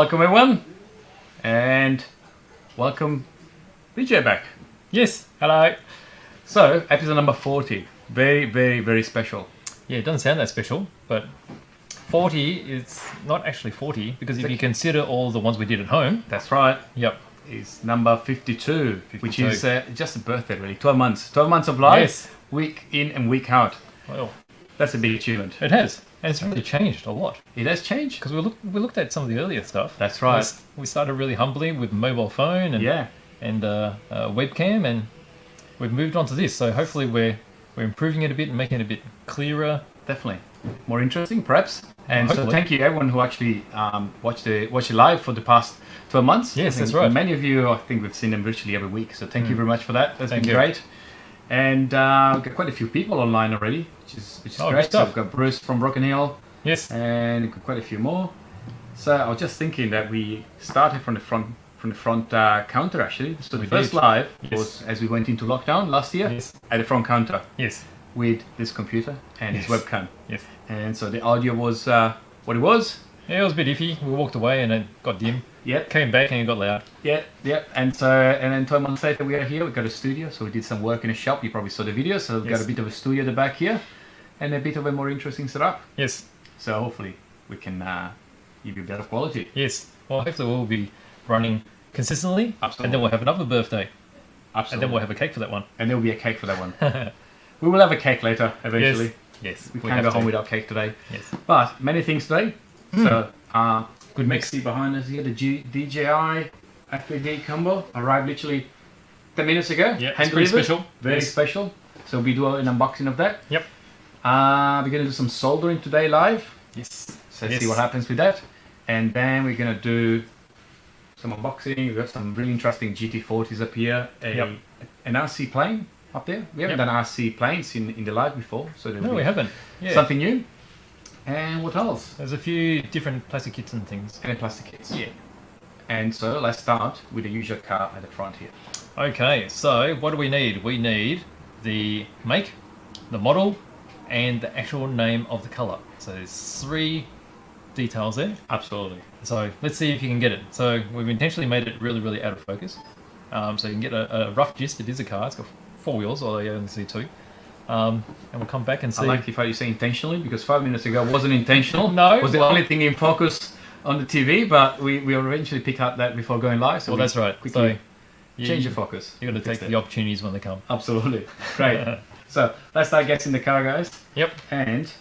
welcome everyone, and welcome BJ back. Yes, hello. So, episode number 40, very special. Yeah, it doesn't sound that special, but 40 is not actually 40, because if you consider all the ones we did at home. That's right. Yep. It's number 52, which is just a birthday really, 12 months of life, yes. Week in and week out. Well, that's a big achievement. It has, and it's really changed a lot. It has changed? Because we looked at some of the earlier stuff. That's right. We started really humbly with mobile phone and webcam, and we've moved on to this. So hopefully we're improving it a bit and making it a bit clearer. Definitely. More interesting, perhaps. And so thank you everyone who actually watched it live for the past 12 months. Yes, that's right. Many of you, I think we've seen them virtually every week. So thank you very much for that. That's been great. And we've got quite a few people online already, which is great. So we've got Bruce from Broken Hill. Yes. And we've got quite a few more. So I was just thinking that we started from the front counter actually. So the first live was as we went into lockdown last year at the front counter. Yes. With this computer and his webcam. Yes. And so the audio was what it was. Yeah, it was a bit iffy. We walked away and it got dim. Yep. Came back and it got loud. Yeah. And then 12 months later we are here. We got a studio, so we did some work in a shop. You probably saw the video. So we've got a bit of a studio at the back here, and a bit of a more interesting setup. Yes. So hopefully we can give you better quality. Yes. Well, hopefully we'll be running consistently. Absolutely. And then we'll have another birthday. Absolutely. And then we'll have a cake for that one. And there will be a cake for that one. We will have a cake later, eventually. Yes. We can't go home without cake today. Yes. But many things today. So, good mix behind us here. The DJI FPV COMBO arrived literally 10 minutes ago. Yeah, it's pretty special. Very special. So we do an unboxing of that. Yep. We're going to do some soldering today live. Yes. So let's see what happens with that. And then we're going to do some unboxing. We've got some really interesting GT40s up here. An RC plane up there. We haven't done RC planes in the live before. So no, we haven't. Yeah. Something new. And what else? There's a few different plastic kits and things. And plastic kits. Yeah. And so let's start with the usual car at the front here. Okay, so what do we need? We need the make, the model, and the actual name of the color. So there's 3 details there. Absolutely. So let's see if you can get it. So we've intentionally made it really out of focus. So you can get a rough gist. It is a car. It's got 4 wheels, although you only see 2. And we'll come back and see. I like the fact you say intentionally, because 5 minutes ago it wasn't intentional. No. It was the only thing in focus on the TV, but we eventually pick up that before going live. So that's right. Quickly change the focus. You've got to take the opportunities when they come. Absolutely. Great. So let's start getting the car, guys. Yep. And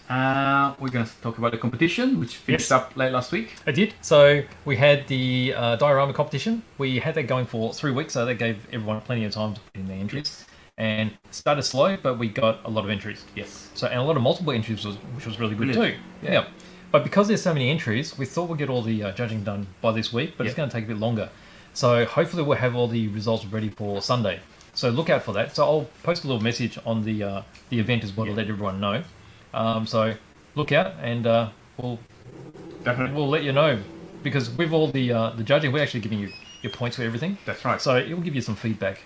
we're going to talk about the competition, which finished up late last week. It did. So we had the diorama competition. We had that going for 3 weeks, so that gave everyone plenty of time to put in their entries. And started slow, but we got a lot of entries. Yes. So, and a lot of multiple entries, which was really good too. Yeah. But because there's so many entries, we thought we'd get all the judging done by this week, but it's going to take a bit longer. So hopefully we'll have all the results ready for Sunday. So look out for that. So I'll post a little message on the event as well to let everyone know. So look out, and we'll let you know, because with all the judging, we're actually giving you your points for everything. That's right. So it will give you some feedback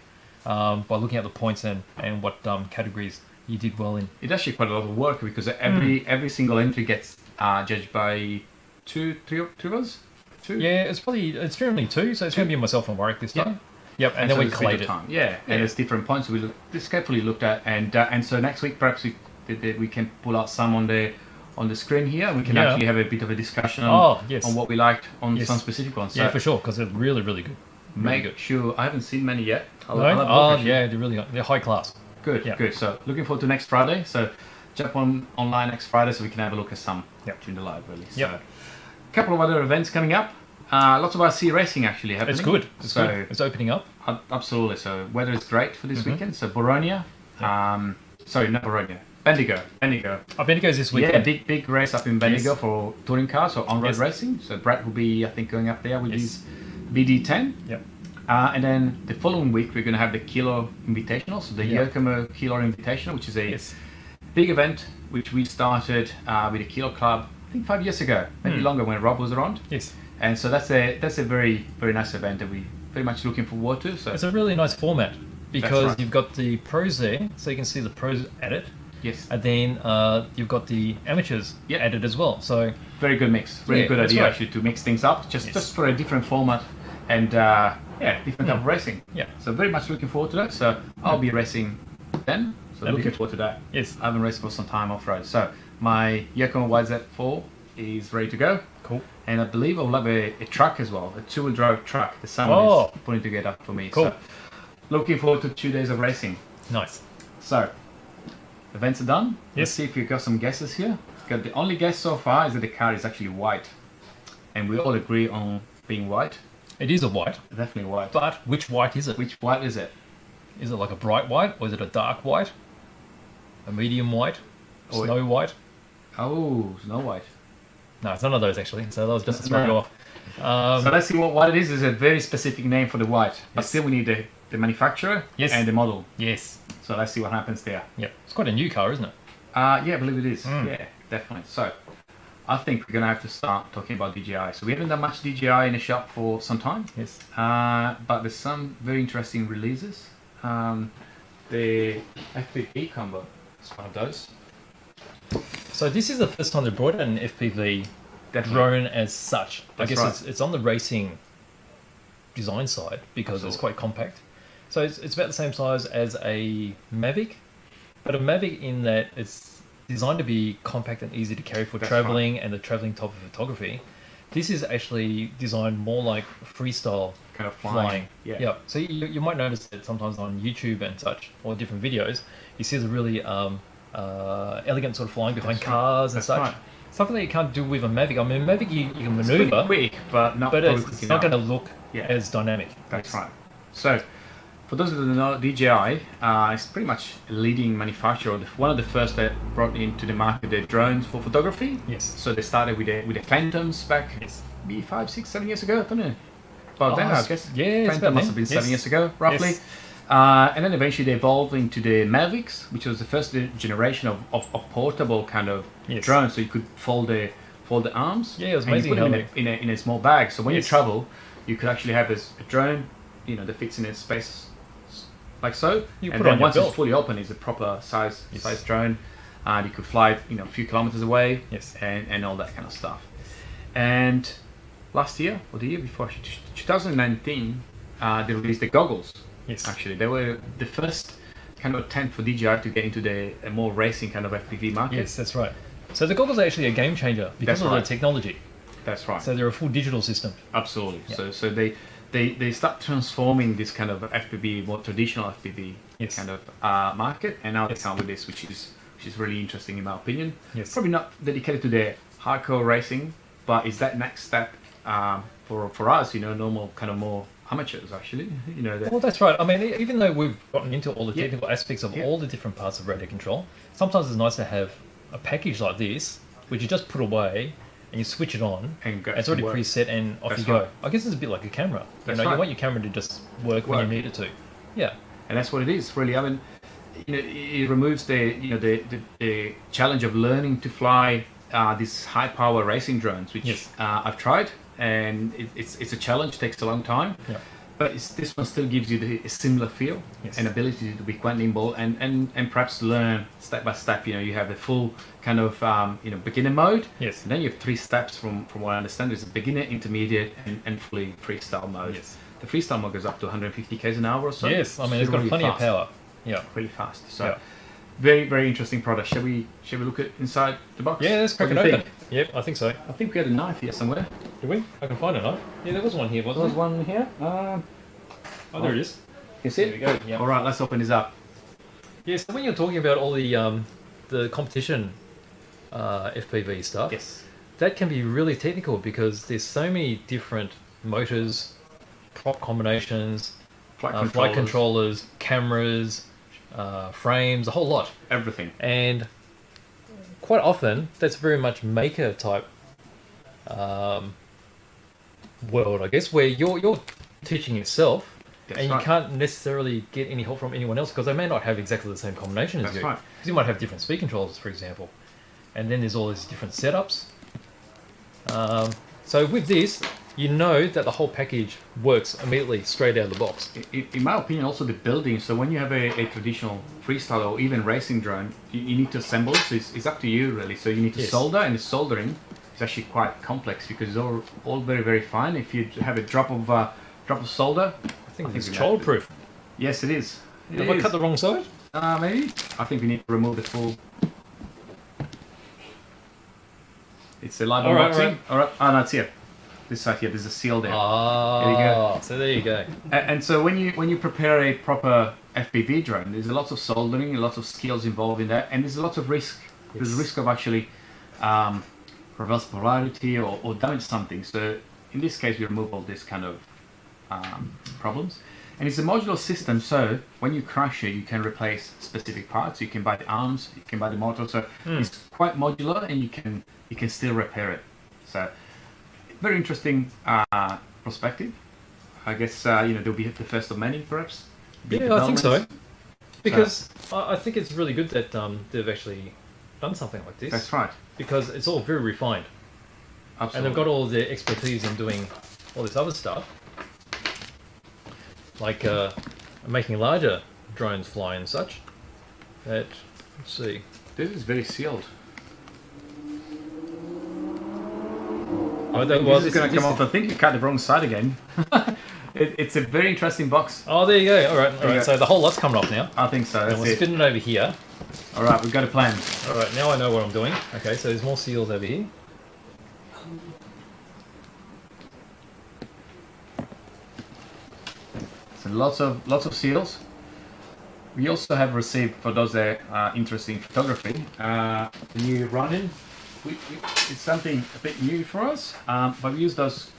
by looking at the points and what categories you did well in. It's actually quite a lot of work, because every single entry gets judged by two of us. 2? Yeah, it's generally 2, so it's going to be myself and Warwick this time. Yep, and then we collate it. Yeah, and there's different points we just carefully looked at, and so next week perhaps we can pull out some on the screen here. We can actually have a bit of a discussion on what we liked on some specific ones. So yeah, for sure, because they're really good. Make sure I haven't seen many yet. They're high class. Good. So looking forward to next Friday. So jump online next Friday so we can have a look at some during the live, really. So a couple of other events coming up. Lots of RC racing actually happening. It's good. It's opening up. Absolutely. So weather is great for this weekend. So Boronia. Sorry, not Boronia. Bendigo. Bendigo's this weekend. Yeah, big race up in Bendigo for touring cars or on-road racing. So Brett will be, I think, going up there with his BD10. Yep. And then the following week we're going to have the Kilo Invitational, so the Yokomo Kilo Invitational, which is a big event which we started with the Kilo Club, I think 5 years ago, maybe longer, when Rob was around. Yes. And so that's a very nice event that we very much looking forward to. So it's a really nice format, because you've got the pros there, so you can see the pros at it. Yes. And then you've got the amateurs Yep. added as well. So very good mix. Really Yeah, good that's idea right. actually to mix things up, just for a different format and different type of racing. Yeah. So very much looking forward to that. So I'll be racing then. So That'll be looking good. forward to that. Yes. I haven't raced for some time off road. So my Yakima YZ4 is ready to go. Cool. And I believe I'll have a truck as well, a 2-wheel drive truck. The sun Oh. is putting together for me. Cool. So looking forward to 2 days of racing. Nice. So events are done. Let's Yes. see if we've got some guesses here. Got the only guess so far is that the car is actually white, and we all agree on being white. It is a white, Definitely white. but which white is it? Which white is it? Is it like a bright white, or is it a dark white? A medium white? Oh, Snow white? Oh, Snow White. No, it's none of those actually. So that was just to throw No. you off. So let's see what it is. It's a very specific name for the white. But Yes. still we need the manufacturer Yes. and the model. Yes. So let's see what happens there. Yeah. It's quite a new car, isn't it? Yeah, I believe it is. Mm. Yeah, definitely. So I think we're going to have to start talking about DJI. So we haven't done much DJI in the shop for some time. Yes. But there's some very interesting releases. The FPV COMBO is one of those. So this is the first time they brought out an FPV Definitely. drone as such. I That's guess right. it's on the racing design side because it's Absolutely. quite compact. So it's about the same size as a Mavic, but a Mavic in that it's designed to be compact and easy to carry for That's traveling and the traveling type of photography. This is actually designed more like freestyle Kind of flying. Yeah. Yeah. So you might notice that sometimes on YouTube and such, or different videos, you see the really elegant sort of flying behind That's right. cars and That's such. right. Something that you can't do with a Mavic. I mean, Mavic you can It's pretty maneuver, quick, but not but probably it's quick not going enough. to look Yeah. as dynamic. That's right. So, for those who don't know, DJI is pretty much a leading manufacturer. One of the first that brought into the market the drones for photography. Yes. So they started with the Phantoms back Yes. maybe 5, 6, 7 years ago, don't it? About then, I it's- guess. yeah, it's Phantom about must then. have been Yes. 7 years ago, roughly. Yes. And then eventually they evolved into the Mavics, which was the first generation of portable kind of Yes. drones. So you could fold the arms. Yeah, it was and you amazing put them how in a small bag. So when Yes. you travel, you could actually have a drone, that fits in a space like so. You and put then on your once belt. it's fully open, it's a proper size Yes. drone. And you could fly, a few kilometers away. Yes. And all that kind of stuff. And last year or the year before, 2019, they released the goggles. Yes. Actually, they were the first kind of attempt for DJI to get into a more racing kind of FPV market. Yes, that's right. So the goggles are actually a game changer because That's of right. the technology. That's right. So they're a full digital system. Absolutely. Yeah. So they start transforming this kind of FPV, more traditional FPV Yes. kind of market, and now Yes. they come with this, which is really interesting in my opinion. Yes. Probably not dedicated to the hardcore racing, but it's that next step for us, normal kind of more amateurs actually. Well, that's right. I mean, even though we've gotten into all the Yeah. technical aspects of Yeah. all the different parts of radio control, sometimes it's nice to have a package like this, which you just put away and you switch it on. And go It's to already work. preset and off That's you go. right. I guess it's a bit like a camera. That's You right. want your camera to just work when Work. you need it to. Yeah. And that's what it is really. I mean, it removes the challenge of learning to fly these high power racing drones, which Yes. I've tried, and it's a challenge, takes a long time. Yeah. But this one still gives you a similar feel Yes. and ability to be quite nimble and perhaps learn step by step. You have the full kind of beginner mode. Yes. And then you have 3 steps from what I understand. There's a beginner, intermediate, and fully freestyle mode. Yes. The freestyle mode goes up to 150 k's an hour or so. Yes. I mean, it's got really plenty fast. of power. Yeah. Really fast. So Yeah. very, very interesting product. Shall we look at inside the box? Yeah, let's crack What it do you open. think? Yep, I think so. I think we had a knife here somewhere. Did we? I can find a knife. Yeah, there was one here, There wasn't was there? one here. Oh, there it is. You see There it? we go. Yeah. All right, let's open this up. Yeah, so when you're talking about all the competition FPV stuff, Yes. that can be really technical because there's so many different motors, prop combinations, flight controllers, cameras, frames, a whole lot. Everything. And quite often, that's very much maker type world, I guess, where you're teaching yourself. That's and you right. can't necessarily get any help from anyone else because they may not have exactly the same combination as That's you. right. Because you might have different speed controllers, for example. And then there's all these different setups. So with this, you know that the whole package works immediately straight out of the box. In my opinion, also the building. So when you have a traditional freestyle or even racing drone, you need to assemble it. So it's up to you really. So you need to solder, and the soldering is actually quite complex because it's all very, very fine. If you have a drop of solder, I think it's childproof. Yes, it is. Have I cut the wrong side? Maybe. I think we need to remove the full. It's a live unboxing. All right. Oh no, it's here. This side here. There's a seal there. Ah, there you go. So there you go. And so when you prepare a proper FPV drone, there's lots of soldering, lots of skills involved in that, and there's a lot of risk. Yes. There's a risk of actually reverse polarity or damage something. So in this case, we remove all this kind of problems. And it's a modular system, so when you crash it, you can replace specific parts. You can buy the arms, you can buy the motor. So it's quite modular, and you can still repair it. So very interesting perspective. I guess there'll be the first of many, perhaps. Yeah, I think so. Because I think it's really good that they've actually done something like this. That's right. Because it's all very refined. Absolutely. And they've got all the expertise in doing all this other stuff. Like making larger drones fly and such. Let's see. This is very sealed. Oh, this is going to come off. I think you cut the wrong side again. It's a very interesting box. Oh, there you go. All right. So the whole lot's coming off now. I think so. And we're spinning it over here. All right, we've got a plan. All right, now I know what I'm doing. Okay, so there's more seals over here. So lots of seals. We also have received, for those that are interested in photography, the new RONIN. It's something a bit new for us, but we use those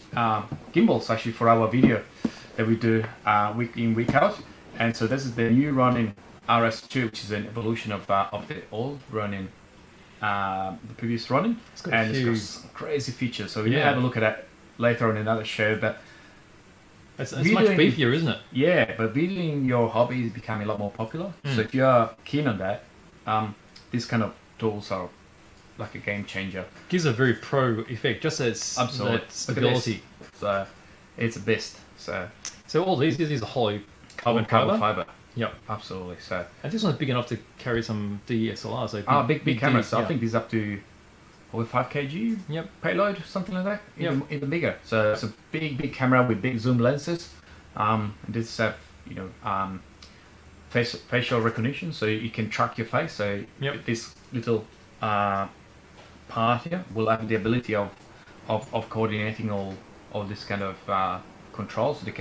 gimbals actually for our video that we do week in, week out. And so this is the new RONIN RS2, which is an evolution of the old RONIN, the previous RONIN. It's got some crazy features. So we're going to have a look at that later on in another show. But it's much beefier, isn't it? Yeah, but videoing your hobby is becoming a lot more popular. So if you're keen on that, these kind of tools are like a game changer. Gives a very pro effect, just as stability. So it's the best. So all these are hollow carbon fiber. Yep, absolutely. So and this one's big enough to carry some DSLRs. So big cameras. So I think these up to over 5 kg payload, something like that. Even bigger. So it's a big camera with big zoom lenses. And this have facial recognition, so you can track your face. So this little part here will have the ability of coordinating all this kind of control. So the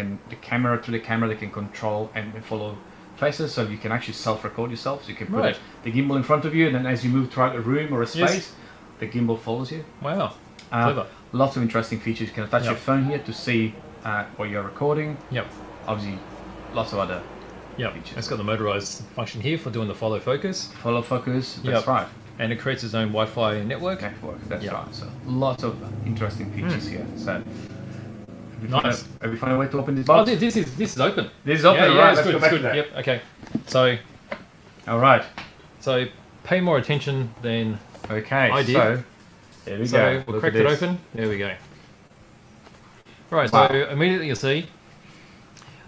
camera to the camera, they can control and follow faces. So you can actually self-record yourself. So you can put the gimbal in front of you, and then as you move throughout a room or a space, the gimbal follows you. Wow, clever. Lots of interesting features. You can attach your phone here to see what you're recording. Obviously, lots of other features. It's got the motorized function here for doing the follow focus. Follow focus, that's right. And it creates its own Wi-Fi network. That's right. So lots of interesting features here. So nice. Have we found a way to open this box? Oh, this is open. This is open. Right, let's good. go back to Good. that. Yep. Okay. So. All right. So pay more attention than I did. So there we go. So we'll crack it open. There we go. Right. Wow. So immediately you see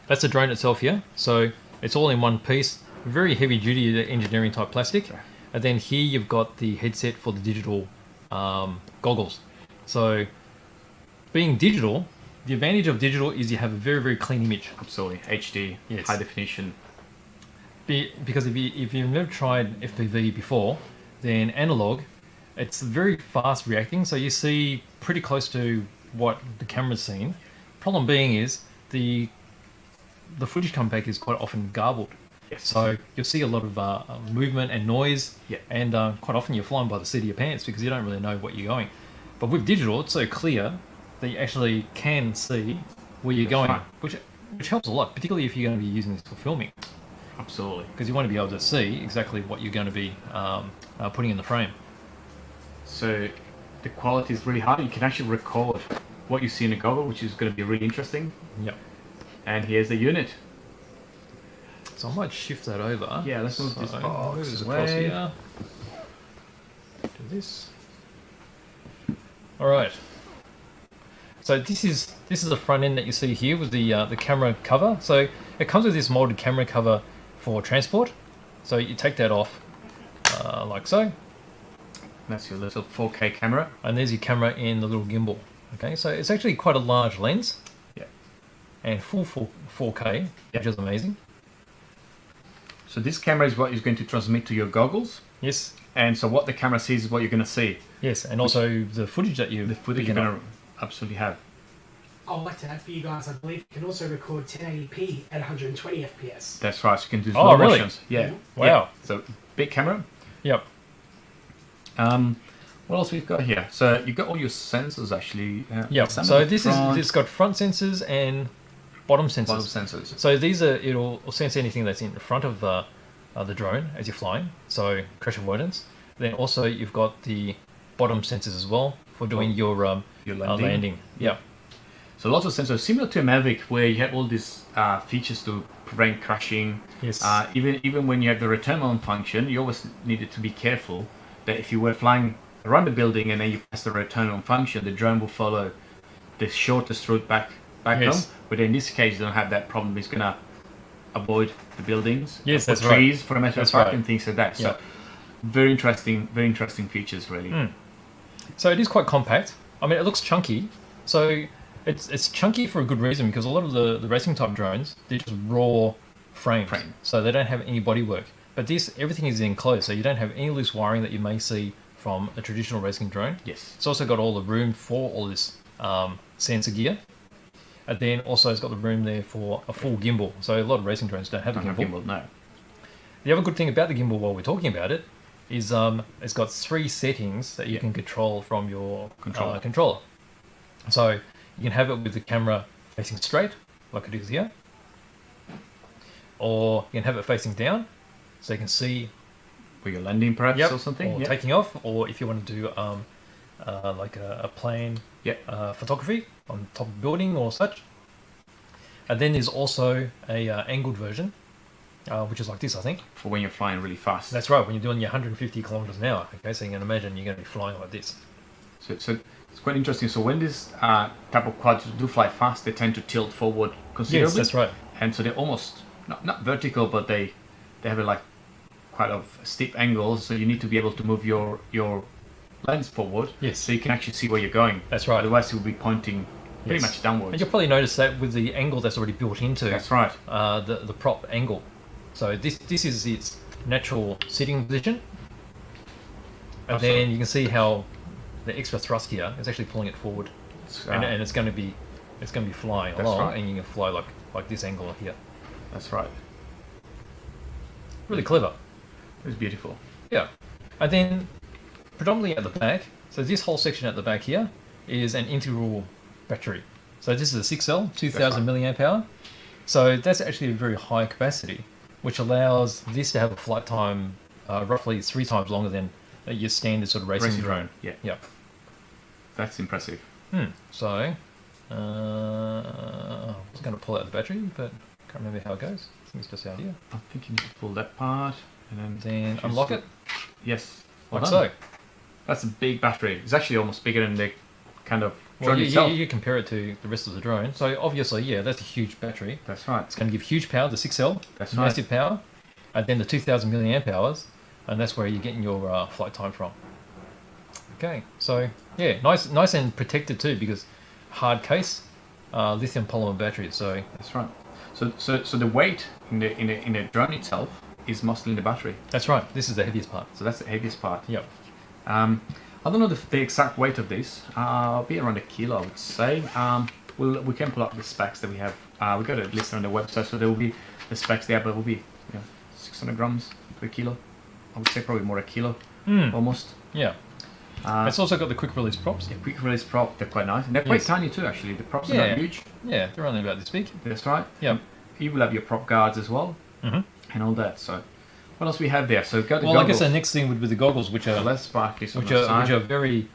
that's the drone itself here. So it's all in one piece. Very heavy duty engineering type plastic. Okay. And then here you've got the headset for the digital goggles. So being digital, the advantage of digital is you have a very, very clean image. Absolutely. HD, high definition. Because if you've never tried FPV before, then analog, it's very fast reacting. So you see pretty close to what the camera's seen. Problem being is the footage come back is quite often garbled. Yes. So you'll see a lot of movement and noise, and quite often you're flying by the seat of your pants because you don't really know what you're going. But with digital, it's so clear that you actually can see where you're going, which helps a lot, particularly if you're going to be using this for filming. Absolutely. Because you want to be able to see exactly what you're going to be putting in the frame. So the quality is really high. You can actually record what you see in the goggle, which is going to be really interesting. Yep. And here's the unit. So I might shift that over. Yeah, let's move this box move this across here. Do this. All right. So this is the front end that you see here with the camera cover. So it comes with this molded camera cover for transport. So you take that off like so. That's your little 4K camera. And there's your camera in the little gimbal. Okay, so it's actually quite a large lens. Yeah. And full 4K, which is amazing. So this camera is what is going to transmit to your goggles. Yes. And so what the camera sees is what you're going to see. Yes, and also the footage that you're going to absolutely have. I'd like to add for you guys, I believe you can also record 1080p at 120 FPS. That's right, so you can do slow motions. Really? Yeah. Wow. Yeah. So big camera. Yep. What else we've got here? So you've got all your sensors actually. Yeah. So this got front sensors and bottom sensors. Bottom sensors. So these are it'll sense anything that's in front of the drone as you're flying. So crash avoidance. Then also you've got the bottom sensors as well for doing your landing. Yeah. So lots of sensors, similar to a Mavic, where you have all these features to prevent crashing. Yes. Even when you have the return on function, you always needed to be careful that if you were flying around the building and then you press the return on function, the drone will follow the shortest route back home. But in this case, you don't have that problem. It's gonna avoid the buildings, yes, that's trees, for a matter of fact, and things like that. So yep. very interesting features, really. So it is quite compact. I mean, it looks chunky. So it's chunky for a good reason, because a lot of the racing type drones, they're just raw frames. So they don't have any bodywork. But everything is enclosed, so you don't have any loose wiring that you may see from a traditional racing drone. Yes. It's also got all the room for all this sensor gear. And then also it's got the room there for a full gimbal. So a lot of racing drones don't have a gimbal. No. The other good thing about the gimbal, while we're talking about it, is it's got 3 settings that you can control from your controller. So you can have it with the camera facing straight, like it is here. Or you can have it facing down, so you can see where you're landing, perhaps, or something. Or taking off, or if you want to do like a plane photography on top of a building or such. And then there's also a angled version, which is like this, I think. For when you're flying really fast. That's right, when you're doing your 150 kilometers an hour. Okay, so you can imagine you're going to be flying like this. So it's quite interesting. So when this type of quads do fly fast, they tend to tilt forward considerably. Yes, that's right. And so they're almost not vertical, but they have a quite of steep angles. So you need to be able to move your lens forward. Yes. So you can actually see where you're going. That's right. Otherwise, you'll be pointing pretty much downwards. And you'll probably notice that with the angle that's already built into. That's right. The prop angle. So this is its natural sitting position. And then you can see how the extra thrust here is actually pulling it forward, and it's going to be flying along, and you can fly like this angle here. That's right. Really clever. It's beautiful. Yeah, and then predominantly at the back. So this whole section at the back here is an integral battery. So this is a 6L, 2000 milliamp hour. So that's actually a very high capacity, which allows this to have a flight time roughly 3 times longer than your standard sort of racing drone. Yeah. That's impressive. So, I was going to pull out the battery, but can't remember how it goes. I think it's just out here. I think you need to pull that part and then unlock it. Yes. Like so. That's a big battery. It's actually almost bigger than the kind of drone itself. You compare it to the rest of the drone. So obviously, yeah, that's a huge battery. That's right. It's going to give huge power, the 6L. That's massive power. And then the 2000 milliamp hours. And that's where you're getting your flight time from. Okay, so yeah, nice and protected too, because hard case, lithium polymer battery. So that's right. So the weight in the drone itself is mostly in the battery. That's right. This is the heaviest part. So that's the heaviest part. Yep. I don't know the exact weight of this. Be around 1 kilo, I would say. We can pull up the specs that we have. We got it listed on the website, so there will be the specs there, but it will be 600 grams per kilo. I would say probably more 1 kilo, almost. Yeah. It's also got the quick release props. Yeah, quick release prop, they're quite nice. And they're quite tiny too, actually. The props are not huge. Yeah, they're only about this big. That's right. Yeah. You will have your prop guards as well, and all that. So, what else we have there? So, go to goggles. I guess the next thing would be the goggles, which are less sparkly, which are very,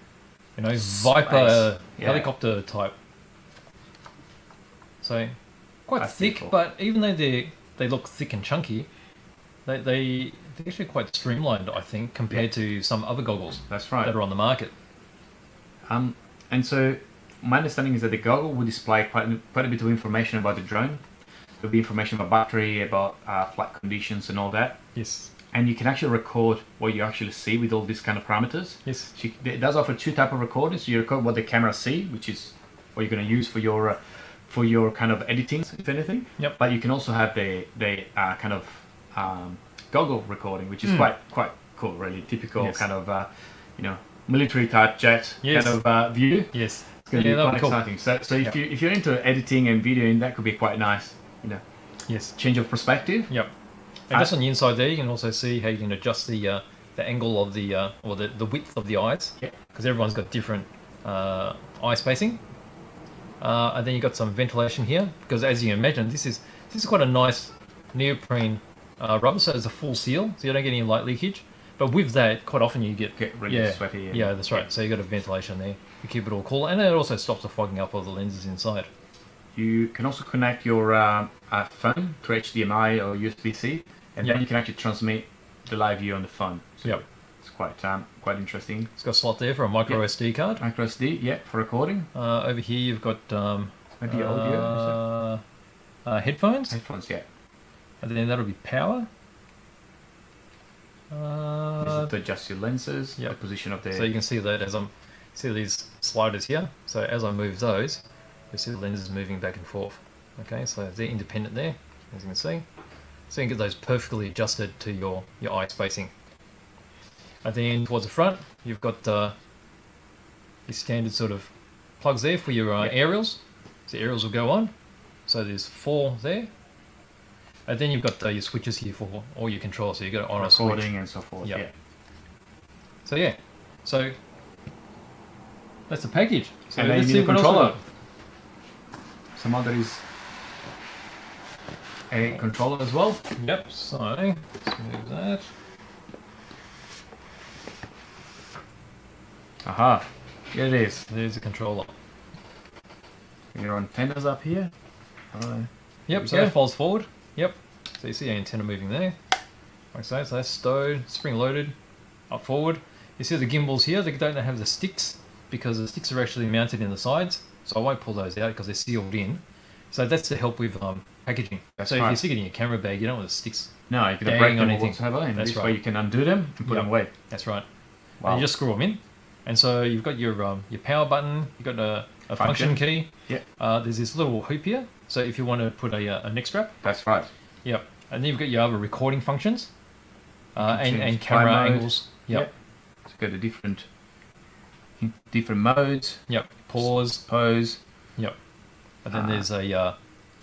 Viper helicopter type. So, quite thick, beautiful. But even though they look thick and chunky, they're actually quite streamlined, I think, compared to some other goggles. That's right. That are on the market. And so my understanding is that the goggle will display quite a bit of information about the drone. There'll be information about battery, about flight conditions and all that. Yes. And you can actually record what you actually see with all these kind of parameters. Yes. So it does offer two types of recording. So you record what the camera see, which is what you're going to use for your kind of editing, if anything. Yep. But you can also have the kind of goggle recording, which is quite cool, really typical kind of military type jet kind of view. Yes. It's going to be quite exciting. So if you're into editing and videoing, that could be quite nice. Yes. Change of perspective. Yep. And just on the inside there, you can also see how you can adjust the angle of the or the width of the eyes. Yeah. Because everyone's got different eye spacing. And then you got some ventilation here, because as you can imagine, this is quite a nice neoprene rubber, so it's a full seal, so you don't get any light leakage. But with that, quite often you get really sweaty. Yeah, that's right. So you got a ventilation there to keep it all cool, and it also stops the fogging up of the lenses inside. You can also connect your phone to HDMI or USB-C, and then you can actually transmit the live view on the phone. So it's quite interesting. It's got a slot there for a micro SD card. Micro SD, for recording. Over here you've got maybe audio. Headphones. Headphones, yeah. And then that'll be power. This is to adjust your lenses, the position of the... So you can see that as see these sliders here. So as I move those, you see the lenses moving back and forth. Okay, so they're independent there, as you can see. So you can get those perfectly adjusted to your eye spacing. And then towards the front, you've got your standard sort of plugs there for your aerials. So aerials will go on. So there's 4 there. And then you've got your switches here for all your controls. So you've got on a switch. Recording and so forth, So that's the package. So and then you need a controller. Some other is a controller as well. Yep, so let's move that. Aha, here it is. There's a controller. Your antennas up here. Yep, so that folds forward. Yep, so you see the antenna moving there. Like so, so that's stowed, spring loaded, up forward. You see the gimbals here, they don't have the sticks because the sticks are actually mounted in the sides. So I won't pull those out because they're sealed in. So that's to help with packaging. If you stick it in your camera bag, you don't want the sticks. No, you can break them or anything. whatsoever, and That's this right. way you can undo them and put them away. That's right. Wow. And you just screw them in. And so you've got your power button, you've got a function key. Yep. There's this little hoop here. So if you want to put a neck strap. That's right. Yep. And then you've got your other recording functions and camera angles. Yep. So go to different modes. Yep. Pause. Yep. And then there's a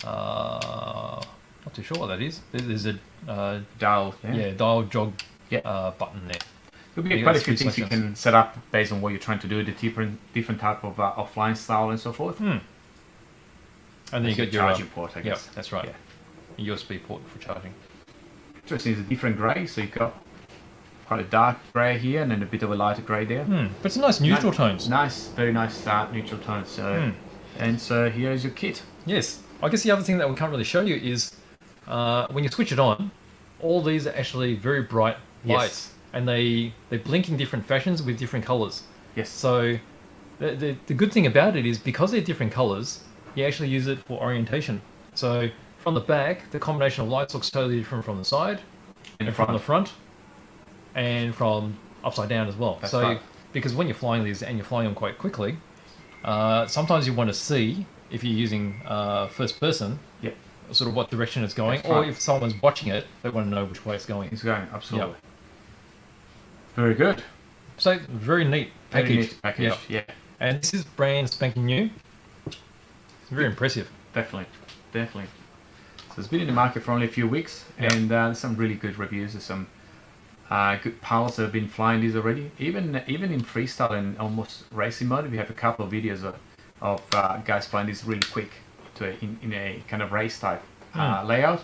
not too sure what that is. There's a dial. dial jog button there. There'll be quite a few things you can set up based on what you're trying to do, the different type of offline style and so forth. And then you got your charging port, I guess. Yep, that's right. A USB port for charging. Interesting, it's a different grey, so you've got quite a dark grey here and then a bit of a lighter grey there. But it's nice neutral tones. Nice, very nice neutral tones. So, and so here is your kit. Yes. I guess the other thing that we can't really show you is when you switch it on, all these are actually very bright lights. And they blink in different fashions with different colours. Yes. So the good thing about it is because they're different colours, you actually use it for orientation. So from the back, the combination of lights looks totally different from the side, and from the front, and from upside down as well. That's so right. Because when you're flying these and you're flying them quite quickly, sometimes you want to see if you're using first person. Sort of what direction it's going, or if someone's watching it, they want to know which way it's going. It's going, absolutely. Very good. So, very neat package. Very neat package, yeah. And this is brand spanking new. It's very impressive. Definitely. So it's been in the market for only a few weeks, and there's some really good reviews. There's some good pilots that have been flying these already. Even in freestyle and almost racing mode, we have a couple of videos of guys flying these really quick in a kind of race type layout,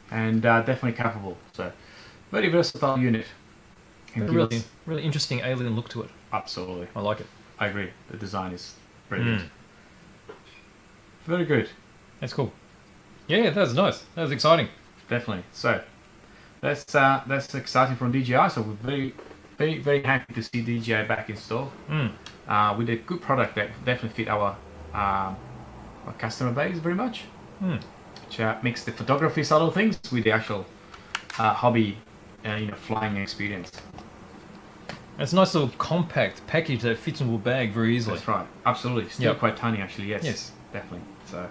and definitely capable. So very versatile unit. Really interesting alien look to it. Absolutely. I like it. I agree. The design is brilliant. Very good. That's cool. Yeah, that was nice. That was exciting. Definitely. So that's exciting from DJI. So we're very, very, very happy to see DJI back in store with a good product that definitely fit our our customer base very much, which mix the photography side of things with the actual hobby, flying experience. It's a nice little compact package that fits into a bag very easily. That's right, absolutely. Still quite tiny, actually. Yes, definitely. So,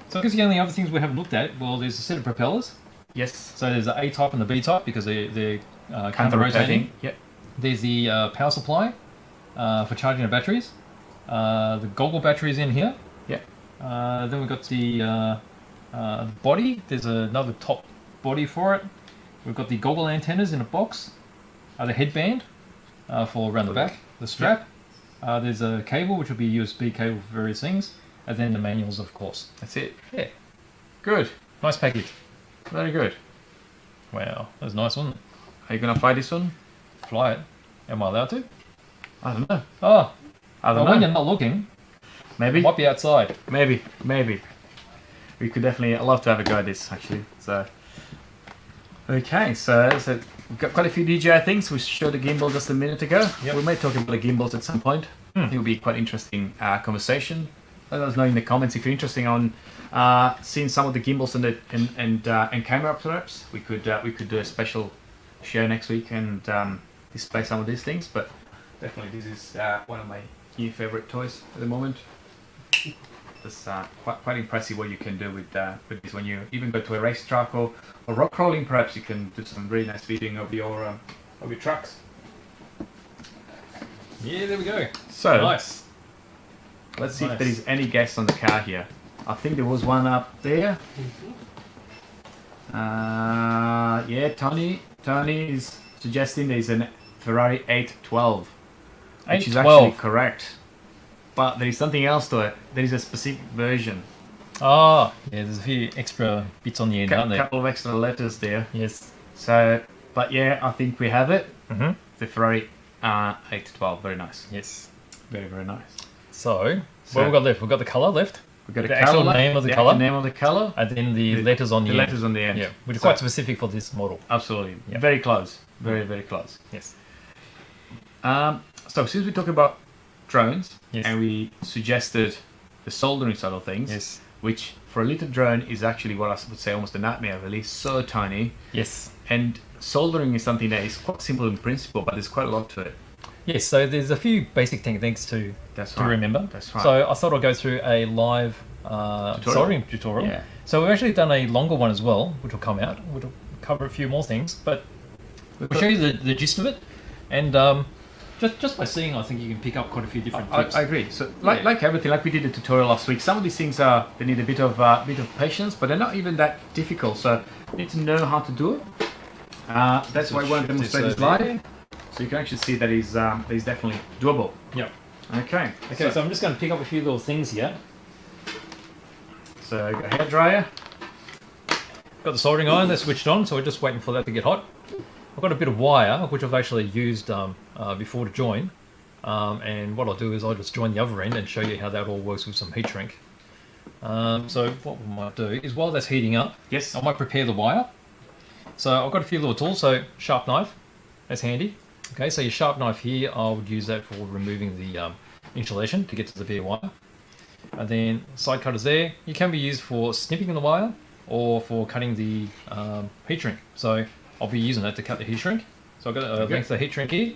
so I guess the only other things we haven't looked at, well, there's a set of propellers. yes. So there's the A type and the B type because they're Counter-rotating. Yep. There's the power supply for charging the batteries. The goggle batteries in here. Yep. Then we've got the body. There's another top body for it. We've got the goggle antennas in a box. The headband for around the back. The strap. There's a cable, which will be a USB cable for various things. And then the manuals, of course. That's it. Yeah. Good. Nice package. Very good. Wow. That was nice, wasn't it? Are you going to fly this one? Fly it. Am I allowed to? I don't know. Oh. I don't Well, know. when you're not looking, Maybe. it might be outside. Maybe. We could definitely. I'd love to have a go at this actually. So, okay. So we've got quite a few DJI things. We showed the gimbal just a minute ago. Yep. We may talk about the gimbals at some point. I think it'll be quite interesting conversation. Let us know in the comments if you're interested on seeing some of the gimbals and camera perhaps. We could do a special show next week and display some of these things. But definitely, this is one of my new favorite toys at the moment. It's quite impressive what you can do with this. When you even go to a racetrack or rock crawling, perhaps you can do some really nice videoing of your trucks. Yeah, there we go. So Nice. let's see if Nice. there is any guests on the car here. I think there was one up there. Yeah, Tony is suggesting there's a Ferrari 812, which is actually correct. But there is something else to it. There is a specific version. Ah, yeah, there's a few extra bits on the end, aren't A there? couple of extra letters there. Yes. So, but yeah, I think we have it. Mm-hmm. The Ferrari 812, very nice. Yes. Very, very nice. So, what have we got left? We've got the colour left, We've got The a actual colour, name of the actual colour? name of the color, and then the letters on the end. letters on the end. Yeah, which is So- quite specific for this model. Absolutely. Yeah. Very close. Very, very close. Yes. So since we talk about drones Yes. and we suggested the soldering side of things, Yes. which for a little drone is actually what I would say almost a nightmare, really. So tiny. Yes. And soldering is something that is quite simple in principle, but there's quite a lot to it. Yes, so there's a few basic techniques to That's to right. remember. That's right. So I thought I'd go through a live soldering tutorial. Yeah. So we've actually done a longer one as well, which will come out, which will cover a few more things, but we'll show you the gist of it. And just by seeing, I think you can pick up quite a few different tips. I agree. So, like everything, like we did the tutorial last week, some of these things they need a bit of patience, but they're not even that difficult. So you need to know how to do it. That's why I want to demonstrate this live, so you can actually see that is definitely doable. Yep. Okay. Okay, so I'm just going to pick up a few little things here. So got a hair dryer. Got the soldering iron that's switched on, so we're just waiting for that to get hot. I've got a bit of wire, which I've actually used before to join. And what I'll do is I'll just join the other end and show you how that all works with some heat shrink. So what we might do is while that's heating up, Yes. I might prepare the wire. So I've got a few little tools, so sharp knife, that's handy. Okay, so your sharp knife here, I would use that for removing the insulation to get to the bare wire. And then side cutters there, you can be used for snipping the wire or for cutting the heat shrink. So I'll be using that to cut the heat shrink. So I've got a length of heat shrink here.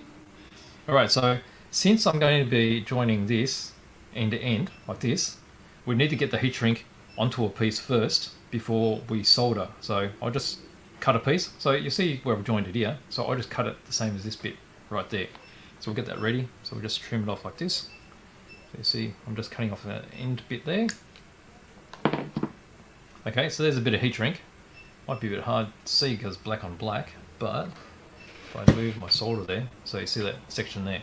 Alright, so since I'm going to be joining this end to end, like this, we need to get the heat shrink onto a piece first before we solder. So I'll just cut a piece. So you see where I've joined it here. So I'll just cut it the same as this bit right there. So we'll get that ready. So we'll just trim it off like this. So you see, I'm just cutting off that end bit there. Okay, so there's a bit of heat shrink. Might be a bit hard to see because black on black, but if I move my solder there, so you see that section there.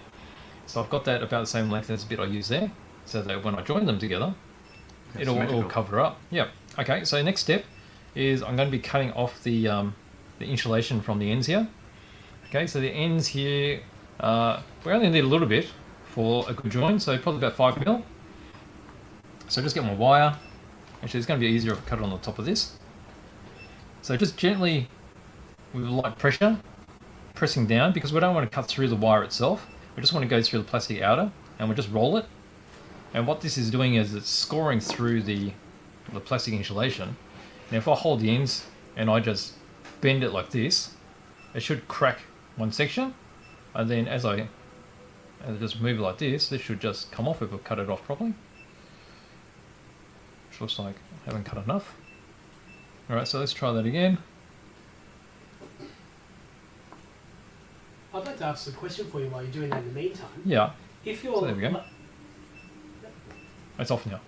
So I've got that about the same length as the bit I used there, so that when I join them together, it'll cover up. Yep. Okay, so next step is I'm going to be cutting off the insulation from the ends here. Okay, so the ends here, we only need a little bit for a good join, so probably about 5mm. So just get my wire. Actually, it's going to be easier if I cut it on the top of this. So just gently, with light pressure, pressing down, because we don't want to cut through the wire itself. We just want to go through the plastic outer, and we just roll it. And what this is doing is it's scoring through the plastic insulation. Now if I hold the ends and I just bend it like this, it should crack one section, and then as I just move it like this should just come off if I cut it off properly. Which looks like I haven't cut enough. Alright, so let's try that again. I'd like to ask a question for you while you're doing that in the meantime. Yeah. If you're So there we go. It's off now.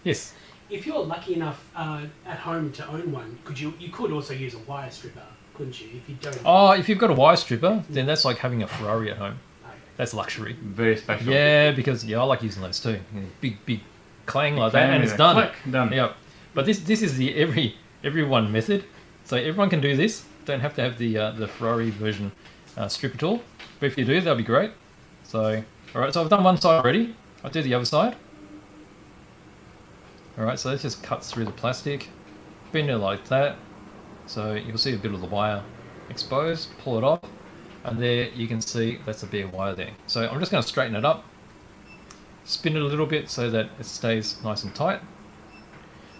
Yes. If you're lucky enough at home to own one, you could also use a wire stripper, couldn't you? If you don't. Oh, if you've got a wire stripper, then that's like having a Ferrari at home. Okay. That's luxury. Very special. Yeah, because I like using those too. Big clang like that, Clang and it's with a done. click, done. Yeah, but this is the everyone method. So everyone can do this. Don't have to have the Ferrari version stripper tool. But if you do, that'll be great. So all right, so I've done one side already. I'll do the other side. All right, so that just cuts through the plastic, bend it like that. So you'll see a bit of the wire exposed. Pull it off, and there you can see that's a bare wire there. So I'm just going to straighten it up, spin it a little bit so that it stays nice and tight.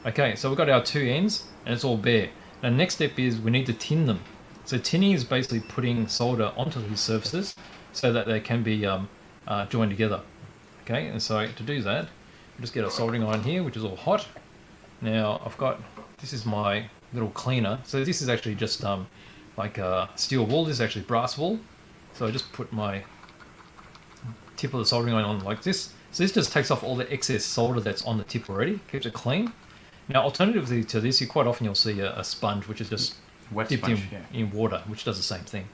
Okay, so we've got our two ends, and it's all bare. Now the next step is we need to tin them. So tinning is basically putting solder onto these surfaces so that they can be joined together. Okay, and so to do that, just get a soldering iron here, which is all hot. Now this is my little cleaner. So this is actually just like steel wool. This is actually brass wool. So I just put my tip of the soldering iron on like this. So this just takes off all the excess solder that's on the tip already, keeps it clean. Now alternatively to this, you'll see a sponge which is just Wet dipped sponge, in water, which does the same thing.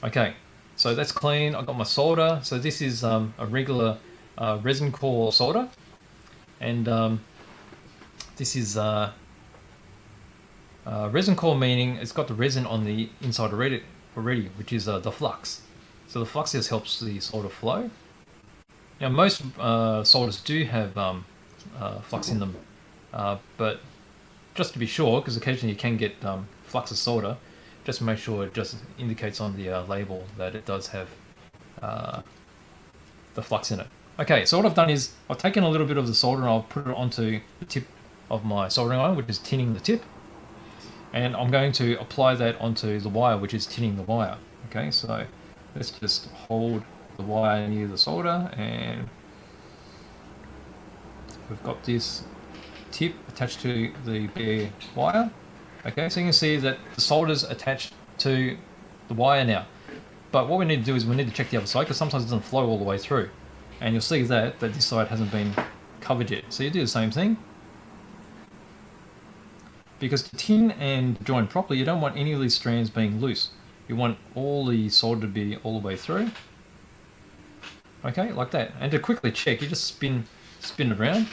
Okay, so that's clean. I've got my solder. So this is a regular resin core solder. And this is resin core, meaning it's got the resin on the inside already, which is the flux. So the flux just helps the solder flow. Now most solders do have flux in them, but just to be sure, because occasionally you can get flux of solder, just make sure it just indicates on the label that it does have the flux in it. Okay, so what I've done is I've taken a little bit of the solder and I'll put it onto the tip of my soldering iron, which is tinning the tip. And I'm going to apply that onto the wire, which is tinning the wire. Okay, so let's just hold the wire near the solder, and we've got this tip attached to the bare wire. Okay, so you can see that the solder's attached to the wire now. But what we need to do is we need to check the other side, because sometimes it doesn't flow all the way through. And you'll see that this side hasn't been covered yet. So you do the same thing. Because to tin and join properly, you don't want any of these strands being loose. You want all the solder to be all the way through. Okay, like that. And to quickly check, you just spin it around,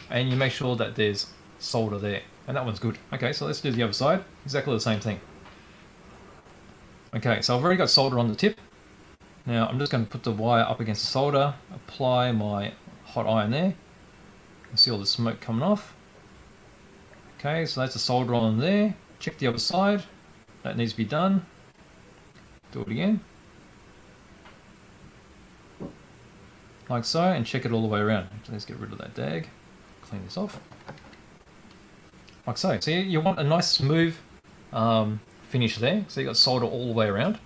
and you make sure that there's solder there. And that one's good. Okay, so let's do the other side. Exactly the same thing. Okay, so I've already got solder on the tip. Now I'm just going to put the wire up against the solder, apply my hot iron there. You can see all the smoke coming off. Okay, so that's the solder on there. Check the other side. That needs to be done. Do it again. Like so, and check it all the way around. Let's get rid of that dag. Clean this off. Like so. So you want a nice smooth finish there. So you got solder all the way around.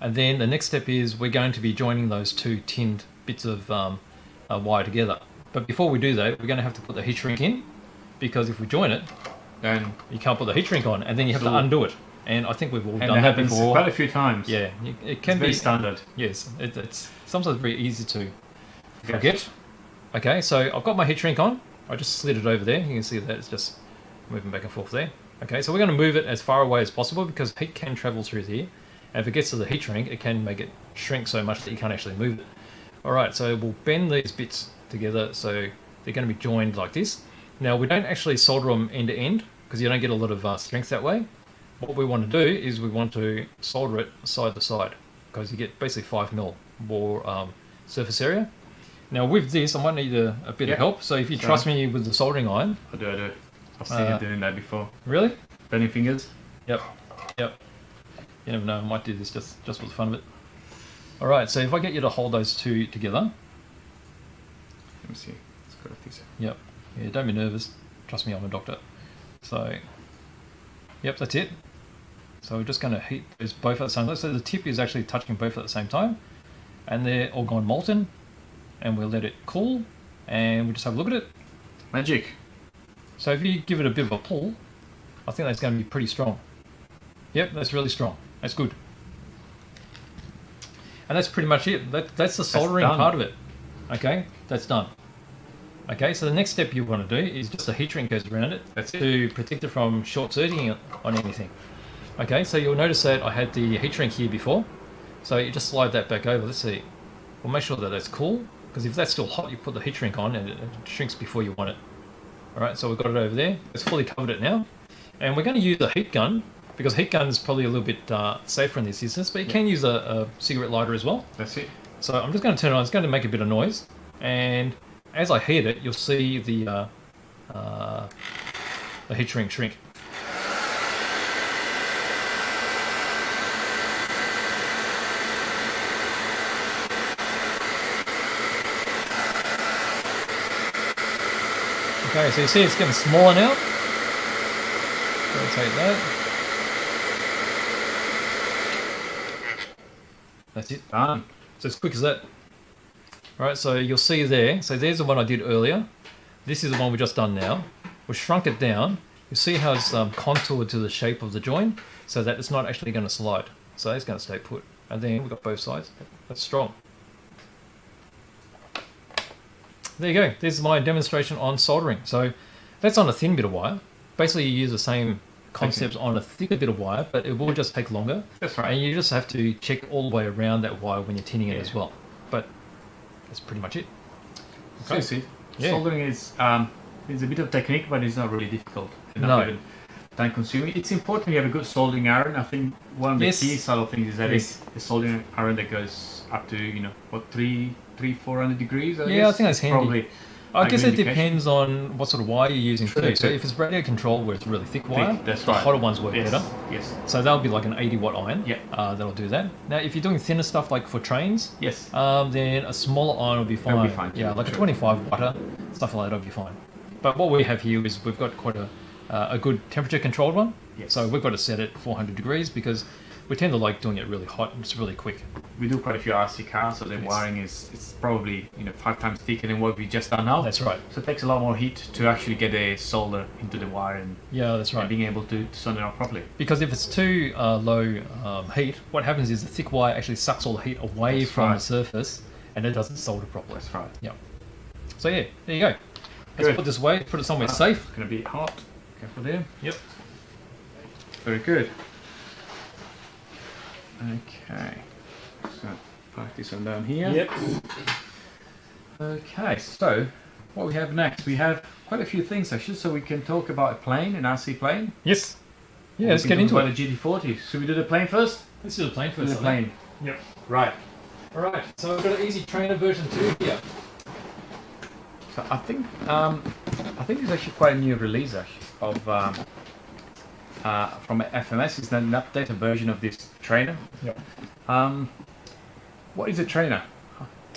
And then the next step is we're going to be joining those two tinned bits of wire together. But before we do that, we're going to have to put the heat shrink in, because if we join it, then you can't put the heat shrink on, and then you have to undo it. And I think we've all done that before. Quite a few times. Yeah, it can be very standard. Yes, it's sometimes very easy to forget. Okay, so I've got my heat shrink on. I just slid it over there. You can see that it's just moving back and forth there. Okay, so we're going to move it as far away as possible, because heat can travel through here. And if it gets to the heat shrink, it can make it shrink so much that you can't actually move it. Alright, so we'll bend these bits together so they're going to be joined like this. Now we don't actually solder them end to end, because you don't get a lot of strength that way. What we want to do is we want to solder it side to side, because you get basically 5mm more surface area. Now with this, I might need a bit of help, so if you trust me with the soldering iron. I do. I've seen you doing that before. Really? Bending fingers? Yep. You never know, I might do this just for the fun of it. All right, so if I get you to hold those two together. Let me see. It's got a fix. Yep. Yeah, don't be nervous. Trust me, I'm a doctor. So, yep, that's it. So we're just going to heat those both at the same time. So the tip is actually touching both at the same time. And they're all gone molten. And we'll let it cool. And we'll just have a look at it. Magic. So if you give it a bit of a pull, I think that's going to be pretty strong. Yep, that's really strong. That's good. And that's pretty much it. That's the soldering part of it. Okay, that's done. Okay, so the next step you want to do is just a heat shrink goes around it. That's it. To protect it from short circuiting on anything. Okay, so you'll notice that I had the heat shrink here before. So you just slide that back over. Let's see. We'll make sure that that's cool, because if that's still hot, you put the heat shrink on and it shrinks before you want it. Alright, so we've got it over there. It's fully covered it now. And we're going to use a heat gun, because heat gun is probably a little bit safer in this instance, but you can use a cigarette lighter as well. That's it. So I'm just going to turn it on. It's going to make a bit of noise. And as I heat it, you'll see the heat shrink shrink. Okay, so you see it's getting smaller now. Rotate that. That's it. Done. So as quick as that. Alright, so you'll see there. So there's the one I did earlier. This is the one we just done now. We've shrunk it down. You see how it's contoured to the shape of the join, so that it's not actually going to slide. So it's going to stay put. And then we've got both sides. That's strong. There you go. This is my demonstration on soldering. So that's on a thin bit of wire. Basically, you use the same concepts on a thicker bit of wire, but it will just take longer. That's right. And you just have to check all the way around that wire when you're tinning it as well. But that's pretty much it. Okay. So, Yeah. soldering is it's a bit of technique, but it's not really difficult. And No. not even time consuming. It's important you have a good soldering iron. I think one of the Yes. key side of things is that Yes. it's a soldering iron that goes up to, you know, what, 400 degrees? Yeah, I guess? think that's handy. Probably. I a guess good it indication. depends on what sort of wire you're using True, too. So true. if it's radio controlled where it's really thick wire, That's the right. hotter ones work Yes. better. Yes. So that'll be like an 80 watt iron. Yeah. That'll do that. Now, if you're doing thinner stuff like for trains, Yes. then a smaller iron will be fine. That'll be fine too, Yeah, like a true. 25 watter, stuff like that will be fine. But what we have here is we've got quite a good temperature controlled one. Yes. So we've got it set at 400 degrees because we tend to like doing it really hot and it's really quick. We do quite a few RC cars, so the Yes. wiring it's probably 5 times thicker than what we just done now. That's right. So it takes a lot more heat to actually get a solder into the wire and, Yeah, that's right. and being able to solder it out properly. Because if it's too low heat, what happens is the thick wire actually sucks all the heat away That's from right. the surface and it doesn't solder properly. That's right. Yeah. So yeah, there you go. Let's Good. put this away, put it somewhere safe. It's going to be hot. Careful there. Yep. Very good. Okay. So park this one down here. Yep. Okay, so what we have next, we have quite a few things actually, so we can talk about a plane, an RC plane. Yes. Yeah, We let's can get talk into about it. a GT40. Should we do the plane first? Let's do the plane Do first. the plane. Yep. Right. Alright, so we've got an easy trainer version 2 here. So I think it's actually quite a new release actually of from FMS. It's an updated version of this trainer. Yep. What is a trainer?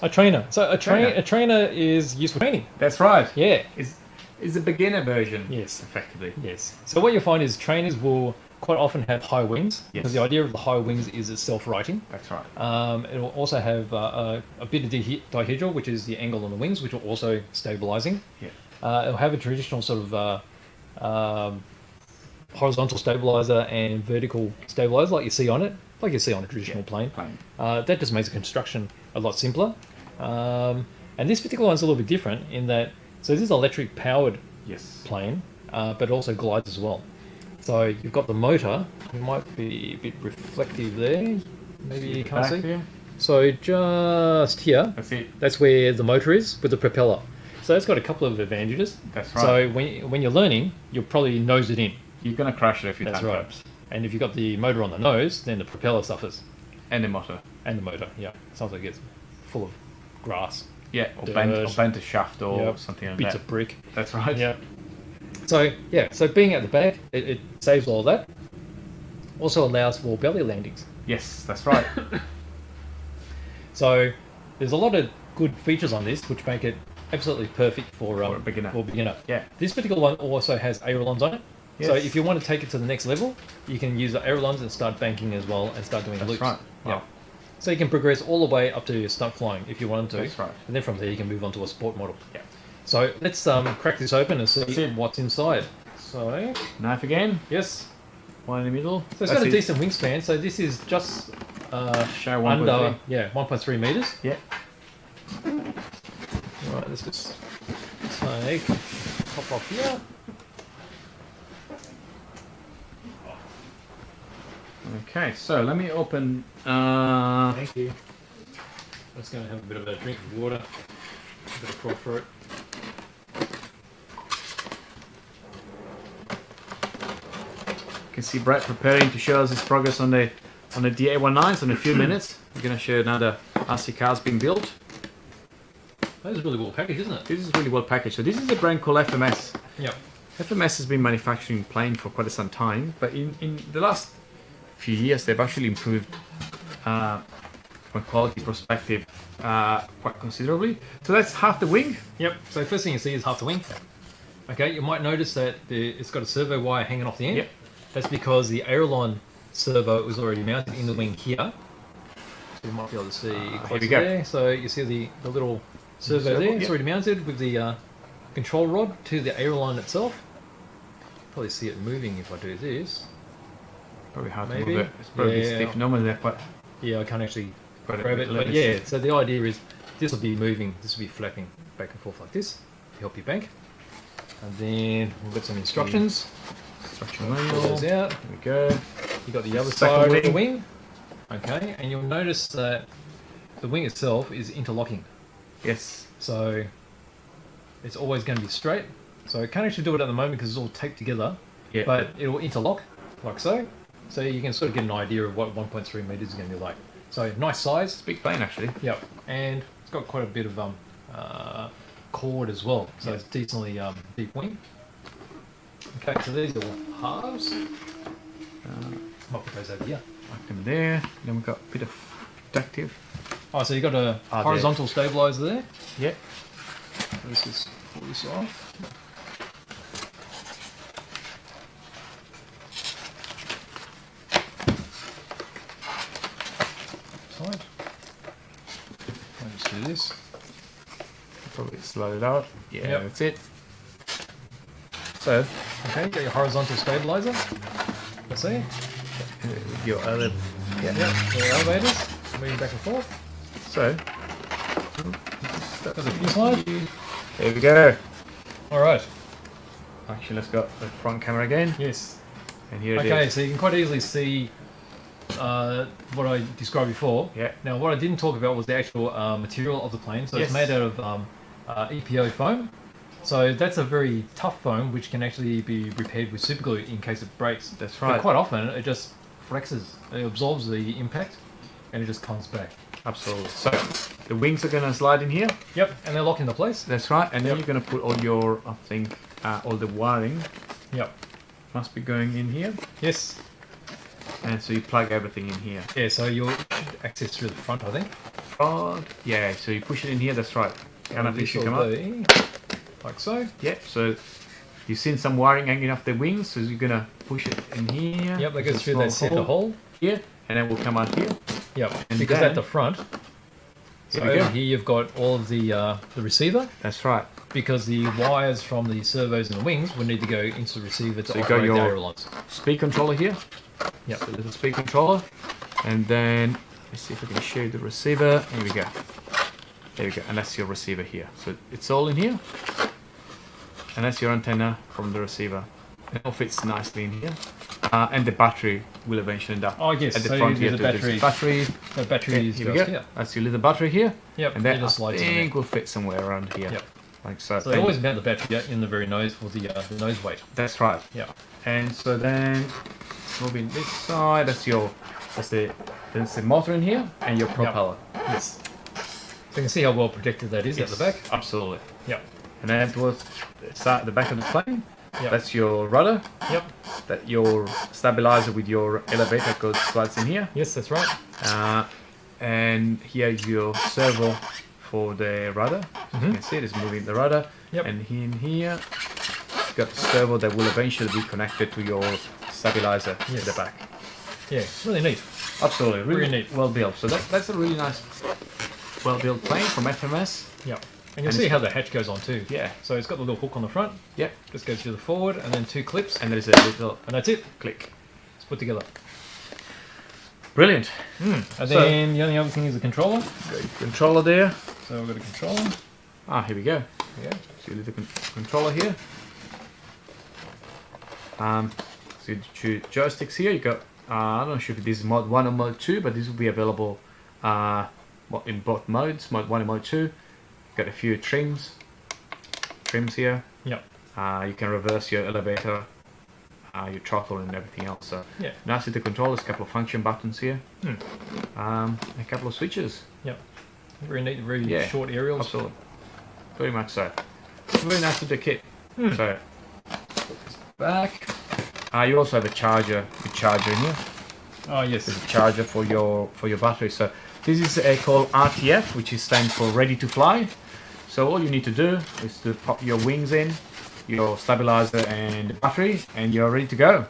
A trainer. So a Trainer. trainer is used for training. That's right. Yeah. It's a beginner version. Yes. Effectively. Yes. So what you'll find is trainers will quite often have high wings because Yes. the idea of the high wings is it's self-righting. That's right. It will also have a bit of dihedral, which is the angle on the wings, which will also stabilizing. Yeah. It'll have a traditional sort of horizontal stabilizer and vertical stabilizer, like you see on it, like you see on a traditional plane. Plane. That just makes the construction a lot simpler. And this particular one's a little bit different in that, so this is electric powered Yes. plane, but it also glides as well. So you've got the motor. It might be a bit reflective there. Maybe you can't Back see. there. So just here, That's it. that's where the motor is with the propeller. So it's got a couple of advantages. That's right. So when you're learning, you'll probably nose it in. You're gonna crash it a few That's times. right. perhaps. And if you've got the motor on the nose, then the propeller suffers. And the motor. And the motor, yeah. Sometimes it gets full of grass, Yeah. Or Dirt. bent a shaft or Yep. something like bits that. of brick. That's right. Yeah. So yeah, so being at the back, it saves all that. Also allows for belly landings. Yes, that's right. So there's a lot of good features on this which make it absolutely perfect for a beginner. Yeah. This particular one also has ailerons on it. Yes. So if you want to take it to the next level, you can use the ailerons and start banking as well and start doing That's loops. right. Yeah. Wow. So you can progress all the way up to stunt flying if you wanted to. That's right. And then from there you can move on to a sport model. Yeah. So let's crack this open and see it. what's inside. So, Knife again. yes. One in the middle. So it's got a decent wingspan. So this is just Show 1.3. under 1.3 meters. Yeah. Right, let's just take top off here. Okay, so let me open. Thank you. I'm just going to have a bit of a drink of water, a bit of crawl through it. You can see Brett preparing to show us his progress on the DA19. So in a few minutes, we're going to show another RC cars being built. That is really well packaged, isn't it? This is really well packaged. So this is a brand called FMS. Yep. FMS has been manufacturing planes for quite some time, but in the last few years they've actually improved from a quality perspective quite considerably. So that's half the wing. Yep. So first thing you see is half the wing. Okay, you might notice that it's got a servo wire hanging off the end. Yep. That's because the aileron servo was already mounted in the wing here. So you might be able to see here closer we go. there. So you see the little servo Servo, there. It's yep. already mounted with the control rod to the aileron itself. Probably see it moving if I do this. Probably hard to Maybe. move it. It's probably Yeah. stiff. Normally they're quite. Yeah, I can't actually Quite a grab bit it, but limited. yeah. So the idea is this will be moving. This will be flapping back and forth like this to help you bank. And then we've got some instructions. Instruction Pull manual. those out. There we go. You got the other Second side of the wing. wing. Okay, and you'll notice that the wing itself is interlocking. Yes. So it's always going to be straight. So I can't actually do it at the moment because it's all taped together, Yeah. but it will interlock like so. So you can sort of get an idea of what 1.3 meters is going to be like. So nice size. Big plane actually. Yep, and it's got quite a bit of chord as well. So Yeah. it's decently deep wing. Okay, so there's your halves. Might put those over here. Like them there. Then we've got a bit of protective. Oh, so you got a there. horizontal stabilizer there. Yeah. Let's just pull this off. Side. I'll just do this. Probably slide it out. Yeah, Yep. that's it. So, Okay, got your horizontal stabilizer. Let's see. with your other. Yep, your elevators moving back and forth. So, Got the fuselage. there we go. All right. Actually, let's go the front camera again. Yes. And here it Okay, is. so you can quite easily see what I described before. Yeah. Now, what I didn't talk about was the actual material of the plane. So it's Yes. made out of EPO foam. So that's a very tough foam, which can actually be repaired with superglue in case it breaks. That's But right. quite often, it just flexes. It absorbs the impact, and it just comes back. Absolutely. So, the wings are going to slide in here. Yep, and they're locked into place. That's right. And then Yep. you're going to put all your, I think, all the wiring Yep. must be going in here. Yes. And so you plug everything in here. Yeah, so you'll access through the front, I think. Front. Yeah, so you push it in here. That's right. And I think it This should will come up. be like so. Yep. So you've seen some wiring hanging off the wings. So you're going to push it in here. Yep, that There's goes a through that small center hole. here. And then we'll come out here. Yep, And because then- at the front, so Here we over go. here you've got all of the receiver, That's right. because the wires from the servos and the wings would need to go into the receiver to So you got operate the your- ailerons. Speed controller here. Yep. So there's a speed controller. And then let's see if I can show you the receiver. Here we go. There we go. And that's your receiver here. So it's all in here. And that's your antenna from the receiver. It all fits nicely in here. And the battery will eventually end up Oh yes, at the so front there's here. a too. There's battery. battery. The battery is Here we just go. here. That's your little battery here. Yep, And it that I just slides in think there. will fit somewhere around here. Yep. Like so. So they Then- always mount the battery in the very nose for the nose weight. That's right. Yeah. And so then moving this side, that's the motor in here and your propeller. Yes. So you can see how well protected that is at the back. Absolutely. Yep. And then towards the back of the plane, Yep. that's your rudder, Yep. that your stabilizer with your elevator code slides in here. Yes, that's right. And here is your servo for the rudder. You can see it is moving the rudder. Yep. And in here, you've got the servo that will eventually be connected to your stabilizer at the back. Yeah, really neat. Absolutely, really neat. Well built. So that's a really nice, well built plane from FMS. Yep. And you'll see how the hatch goes on too. Yeah. So it's got the little hook on the front. Yeah. Just goes to the forward, and then 2 clips, And there is a little and that's it. click. It's put together. Brilliant. And then the only other thing is the controller. Got your controller there. So we've got a controller. Ah, here we go. Yeah. See the controller here. So the 2 joysticks here. You got I'm not sure if this is mode 1 or mode 2, but this will be available in both modes, mode 1 and mode 2. Got a few trims here. Yep. You can reverse your elevator, your throttle, and everything else. So Yeah. nice with the controllers. A couple of function buttons here. A couple of switches. Yep. Very neat, very Yeah. short aerials. Absolutely. Very much so. Very nice with the kit. So back. You also have a charger in here. Oh yes. There's a charger for your battery. So this is called RTF, which stands for ready to fly. So all you need to do is to pop your wings in, your stabilizer and the battery, and you're ready to go.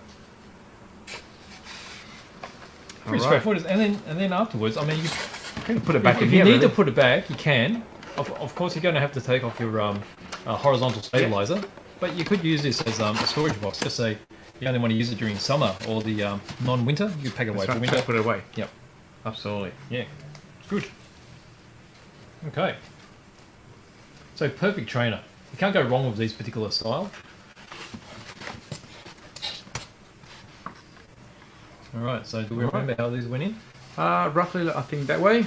Pretty straightforward. And then afterwards, I mean, you can put it back in if here. you need really. to put it back, you can. Of course, you're going to have to take off your horizontal stabilizer, but you could use this as a storage box. Just say you only want to use it during summer or the non-winter, you pack it away for winter. Just put it away. Yep. Absolutely. Yeah. Good. Okay. So perfect trainer. You can't go wrong with these particular style. All right. So do we remember how these went in? Roughly, I think that way.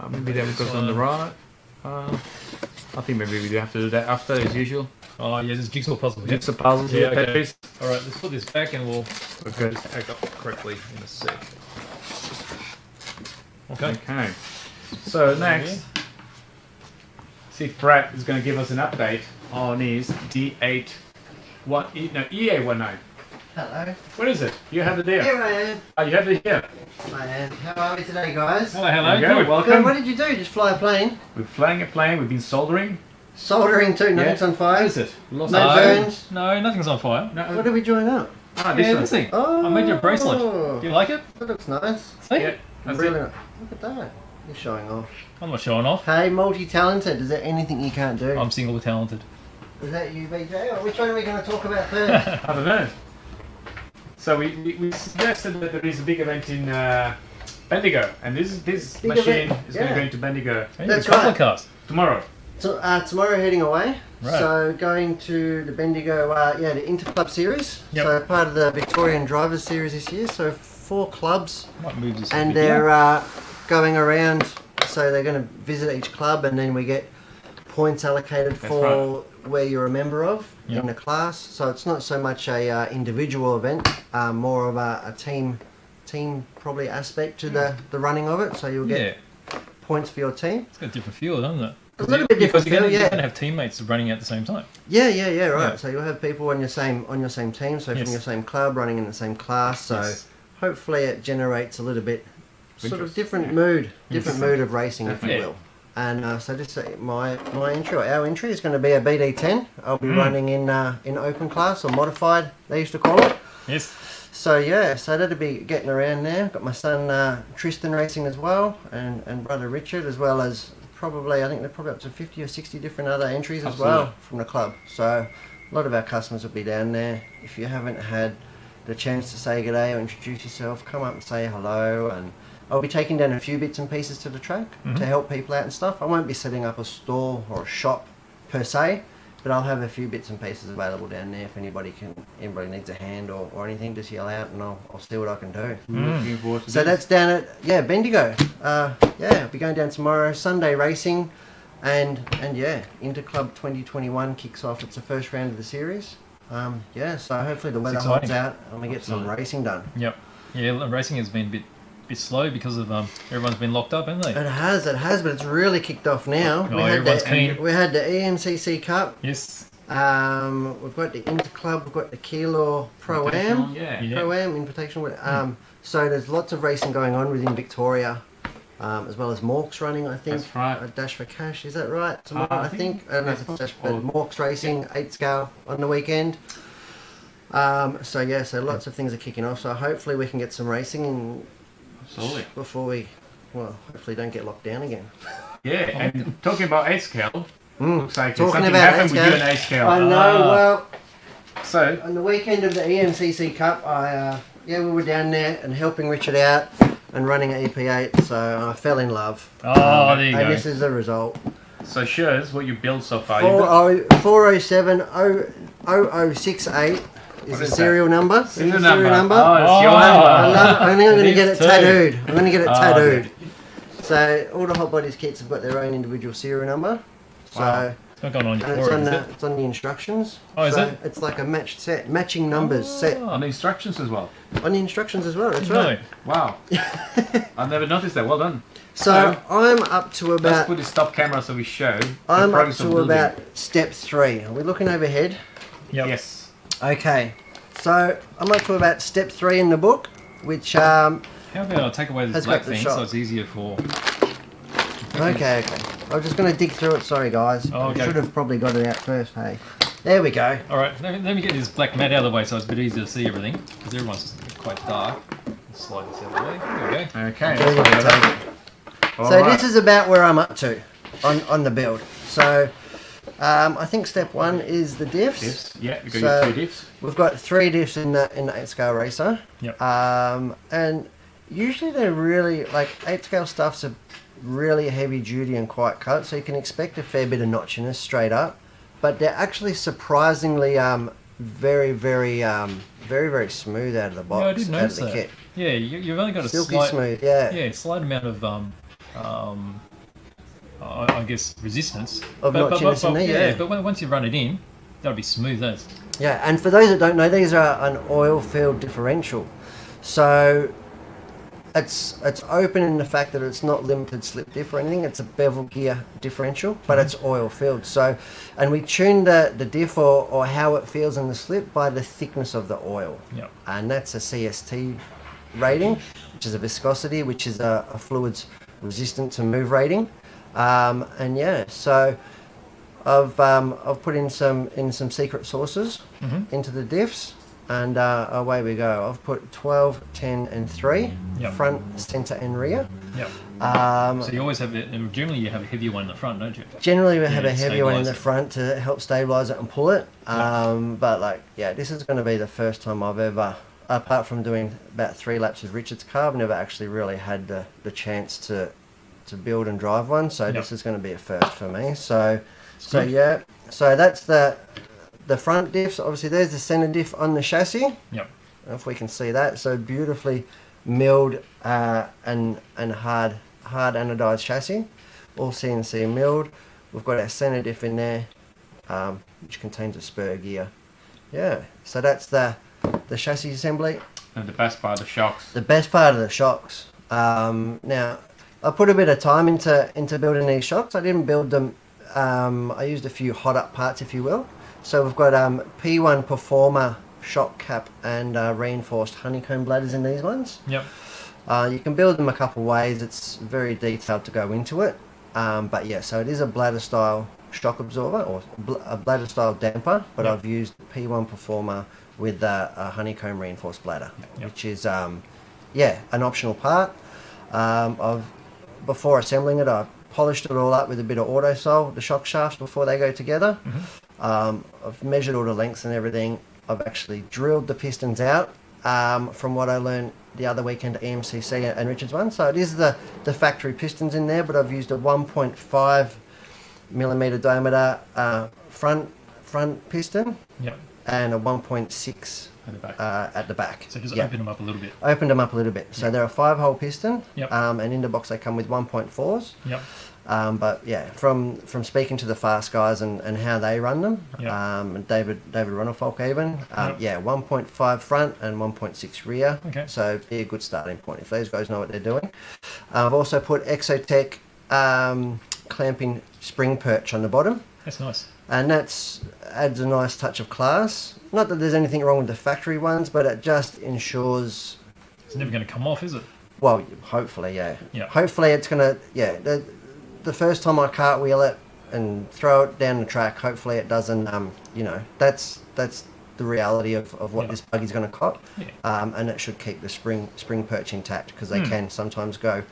Maybe that goes on the right. I think maybe we do have to do that after, as usual. Oh yeah, there's jigsaw puzzle. It's a puzzle here, okay. Patrice. All right, let's put this back and we'll Okay. put this back up correctly in a sec. Okay. Okay. So next, see if Brett is going to give us an update on his E819. Hello. What is it? You have it there. Here I am. Oh, you have it here. I am. How are we today, guys? Hello, hello. There you go. Good. Welcome. Good. What did you do? Just fly a plane? We're flying a plane. We've been soldering. Soldering too. Nothing's on fire. What is it? Lost No our- burns. No, nothing's on fire. No. What did we join up? Ah, this Yeah, one. this thing. Oh. I made you a bracelet. Do you like it? That looks nice. See? Yeah, that's Really it. nice. Look at that. You're showing off. I'm not showing off. Hey, multi-talented. Is there anything you can't do? I'm single talented. Is that you, BJ? Or which one are we going to talk about first? I don't know. So we suggested that there is a big event in Bendigo, and this Big machine event, is going to yeah. go into Bendigo Hey, That's a couple right. of cars. tomorrow. So, tomorrow heading away. Right. So going to the Bendigo, the Interclub series. Yep. So part of the Victorian Drivers series this year. So 4 clubs. Might move this. And a bit they're going around, so they're going to visit each club, and then we get points allocated for where you're a member of Yep. in the class. So it's not so much a individual event, more of a team probably aspect to the running of it. So you'll Yeah. get points for your team. It's got a different feel, doesn't it? A little bit different Because you're feel, going yeah. to have teammates running at the same time. Yeah, right. Yeah. So you'll have people on your same team, so Yes. from your same club, running in the same class. So Yes. hopefully it generates a little bit sort of Interest, different yeah. mood of racing, if you Definitely. will. And so just my entry, or our entry, is going to be a BD10. I'll be running in open class, or modified, they used to call it. Yes. So yeah, so that'll be getting around there. Got my son Tristan racing as well, and brother Richard, as well as I think they're probably up to 50 or 60 different other entries as well Absolutely. from the club. So a lot of our customers will be down there. If you haven't had the chance to say good day or introduce yourself, come up and say hello. And I'll be taking down a few bits and pieces to the track to help people out and stuff. I won't be setting up a store or a shop per se, but I'll have a few bits and pieces available down there if anybody needs a hand or anything. Just yell out and I'll see what I can do. Looking forward to So this. that's down at Bendigo. I'll be going down tomorrow. Sunday racing, and Interclub 2021 kicks off. It's the first round of the series. So hopefully the weather holds exciting. out and we get some racing done. Yep. Yeah, racing has been a bit slow because of everyone's been locked up, haven't they? It has, but it's really kicked off now. Oh, everyone's keen. We had the EMCC Cup. Yes. We've got the Interclub, we've got the Kilo Pro-Am. Yeah. Yeah. Pro-Am Invitational. So there's lots of racing going on within Victoria, as well as Mork's running, I think. That's right. A Dash for Cash, is that right? Tomorrow, I I think. I don't know if it's Dash, but or- Mork's racing, 8 scale on the weekend. So yeah, so lots of things are kicking off. So hopefully we can get some racing in Absolutely. before we, well, hopefully don't get locked down again. Yeah, and talking about 8 scale, looks like Talking something about happened 8 with you scale. and 8 scale. I know. Well, So, on the weekend of the EMCC Cup, we were down there and helping Richard out and running an EP8. So I fell in love. Oh, there you And go. this is the result. so shows what you built so far. You've got 407-0068 is the is serial number. serial Is the number. number. Oh, it's your Oh. number. I love it. I think I'm going to It get is it too. tattooed. I'm going to get it Oh, tattooed. okay. So all the Hot Bodies kits have got their own individual serial number. So Wow. It's not going on your and it's forehead, on is the it? it's on the instructions. Oh, is so it? It's like a matched set, matching numbers set On the instructions as well. on the instructions as well. That's No. right. Wow. I've never noticed that. Well done. So I'm up to Let's about put the stop camera so we show the I'm up progress of to building. about step 3. Are we looking overhead? Yep. Yes. Okay. So I'm up to about step 3 in the book, which How about I take away this Has black got the thing shot. so it's easier for... Okay. I'm just going to dig through it. Sorry, guys. Oh, okay. I should have probably got it out first. Hey, there we go. Alright, let me get this black mat out of the way so it's a bit easier to see everything. Because everyone's quite dark. Let's slide this out of the way. There we go. Okay. There we go. So Alright. this is about where I'm up to on the build. So I think step 1 is the diffs. Diffs. Yeah, we've got So- your 2 diffs. We've got 3 diffs in the 8 scale racer. Yep. And usually they're really like 8 scale stuff's a really heavy duty and quite cut, so you can expect a fair bit of notchiness straight up. But they're actually surprisingly very very smooth out of the box. Yeah, I did out notice of the that. kit. Yeah, you've only got a Silky slight... smooth, yeah. Yeah, slight amount of I guess resistance Of notchiness in there, yeah. But once you run it in, that'll be smooth as. Yeah, and for those that don't know, these are an oil-filled differential. So it's open in the fact that it's not limited slip diff or anything. It's a bevel gear differential, but it's oil-filled. So, and we tune the diff or how it feels in the slip by the thickness of the oil. Yep. And that's a CST rating, which is a viscosity, which is a fluids resistant to move rating. And yeah, so I've put in some secret sources into the diffs, and away we go. I've put 12, 10, and 3 Yep. front, center, and rear. Yep. Um, So you always have it, and generally you have a heavier one in the front, don't you? Generally, we have Yeah, a heavier one in the stabilise it. front to help stabilize it and pull it. But like, yeah, this is going to be the first time I've ever, apart from doing about 3 laps with Richard's car, I've never actually really had the chance to build and drive one. So Yep. this is going to be a first for me. So good. yeah, so that's the front diffs. Obviously, there's the center diff on the chassis. Yep. If we can see that, so beautifully milled and hard anodized chassis, all CNC milled. We've got our center diff in there, which contains a spur gear. Yeah, so that's the chassis assembly. And the best part, the shocks. The best part of the shocks. Now, I put a bit of time into building these shocks. I didn't build them. I used a few hot up parts, if you will. So we've got P1 Performer shock cap and reinforced honeycomb bladders in these ones. Yep. You can build them a couple ways. It's very detailed to go into it. But yeah, so it is a bladder style shock absorber or a bladder style damper, but Yep. I've used P1 Performer with a honeycomb reinforced bladder, Yep. which is yeah, an optional part. Before assembling it, I polished it all up with a bit of autosol, the shock shafts before they go together. I've measured all the lengths and everything. I've actually drilled the pistons out from what I learned the other weekend at EMCC and Richard's one. So it is the factory pistons in there, but I've used a 1.5 millimeter diameter front piston Yep. and a 1.6 At the back. at the back. So just Yeah. open them up a little bit. Opened them up a little bit. So they're a 5-hole piston, Yep. and in the box they come with 1.4s. Yep. But yeah, from speaking to the fast guys and how they run them, Yep. and David Ronnefolk even, Yep. yeah, 1.5 front and 1.6 rear. Okay. So be a good starting point if those guys know what they're doing. I've also put Exotech clamping spring perch on the bottom. That's nice. and that's adds a nice touch of class. Not that there's anything wrong with the factory ones, but it just ensures. It's never going to come off, is it? Well, hopefully, yeah. Yeah. Hopefully, it's gonna. Yeah. The first time I cartwheel it and throw it down the track, hopefully it doesn't. You know, that's the reality of what this buggy's going to cop. Yeah. And it should keep the spring perch intact, because they can sometimes go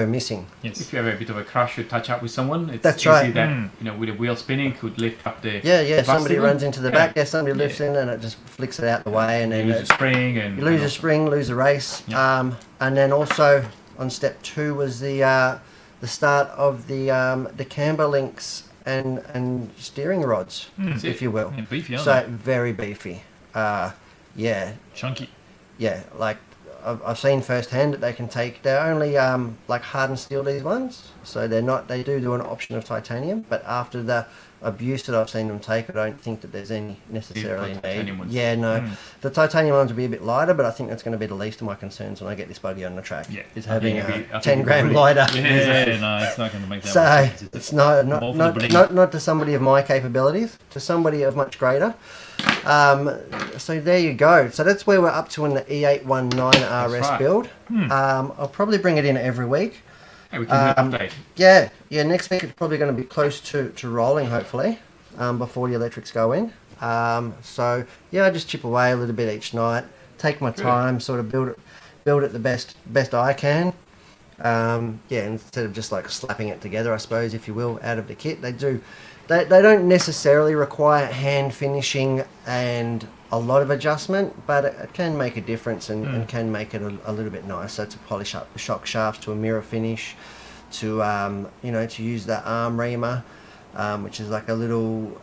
missing. Yes. If you have a bit of a crash or touch up with someone, it's That's easy right. that you know, with the wheel spinning, could lift up the Somebody plastic. runs into the back there, somebody lifts in, and it just flicks it out the way, and You then lose a spring and you lose a spring, lose a race. Yeah. And then also on step 2 was the start of the camber links and steering rods, if you will. Yeah, beefy, aren't So very beefy. Yeah, Chunky. yeah. Like I've seen firsthand that they can take. They're only like hardened steel, these ones, so they're not. They do an option of titanium, but after the abuse that I've seen them take, I don't think that there's any necessarily titanium need. ones. Yeah, no. The titanium ones will be a bit lighter, but I think that's going to be the least of my concerns when I get this buggy on the track. Yeah. Is having I think a it'll be 10 gram really- lighter. Yeah, no, it's not going to make that So much difference. it's More for the bling. not to somebody of my capabilities, to somebody of much greater. So there you go. So that's where we're up to in the E819RS right. build. I'll probably bring it in every week. Hey, we can do an update. Yeah. Next week it's probably going to be close to rolling, hopefully, before the electrics go in. So yeah, I just chip away a little bit each night, take my time, sort of build it the best I can. Instead of just like slapping it together, I suppose, if you will, out of the kit. They don't necessarily require hand finishing and a lot of adjustment, but it can make a difference and can make it a little bit nicer to polish up the shock shafts to a mirror finish, to to use the arm reamer, which is like a little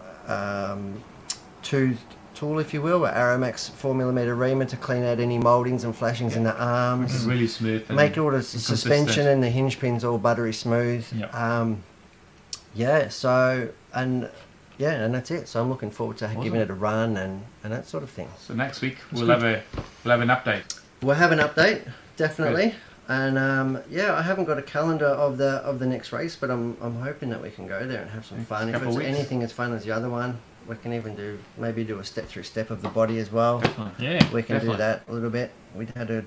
tool, if you will, an Aromax 4mm reamer to clean out any mouldings and flashings in the It's arms. really smooth. And Make all the suspension and the hinge pins all buttery smooth. Yep. So and that's it. So I'm looking forward to giving it a run and that sort of thing. So next week we'll have an update. We'll have an update, definitely. And I haven't got a calendar of the next race, but I'm hoping that we can go there and have some fun. If couple it's weeks. anything as fun as the other one, we can even do a step of the body as well. Yeah. We can Definitely. do that a little bit. We had a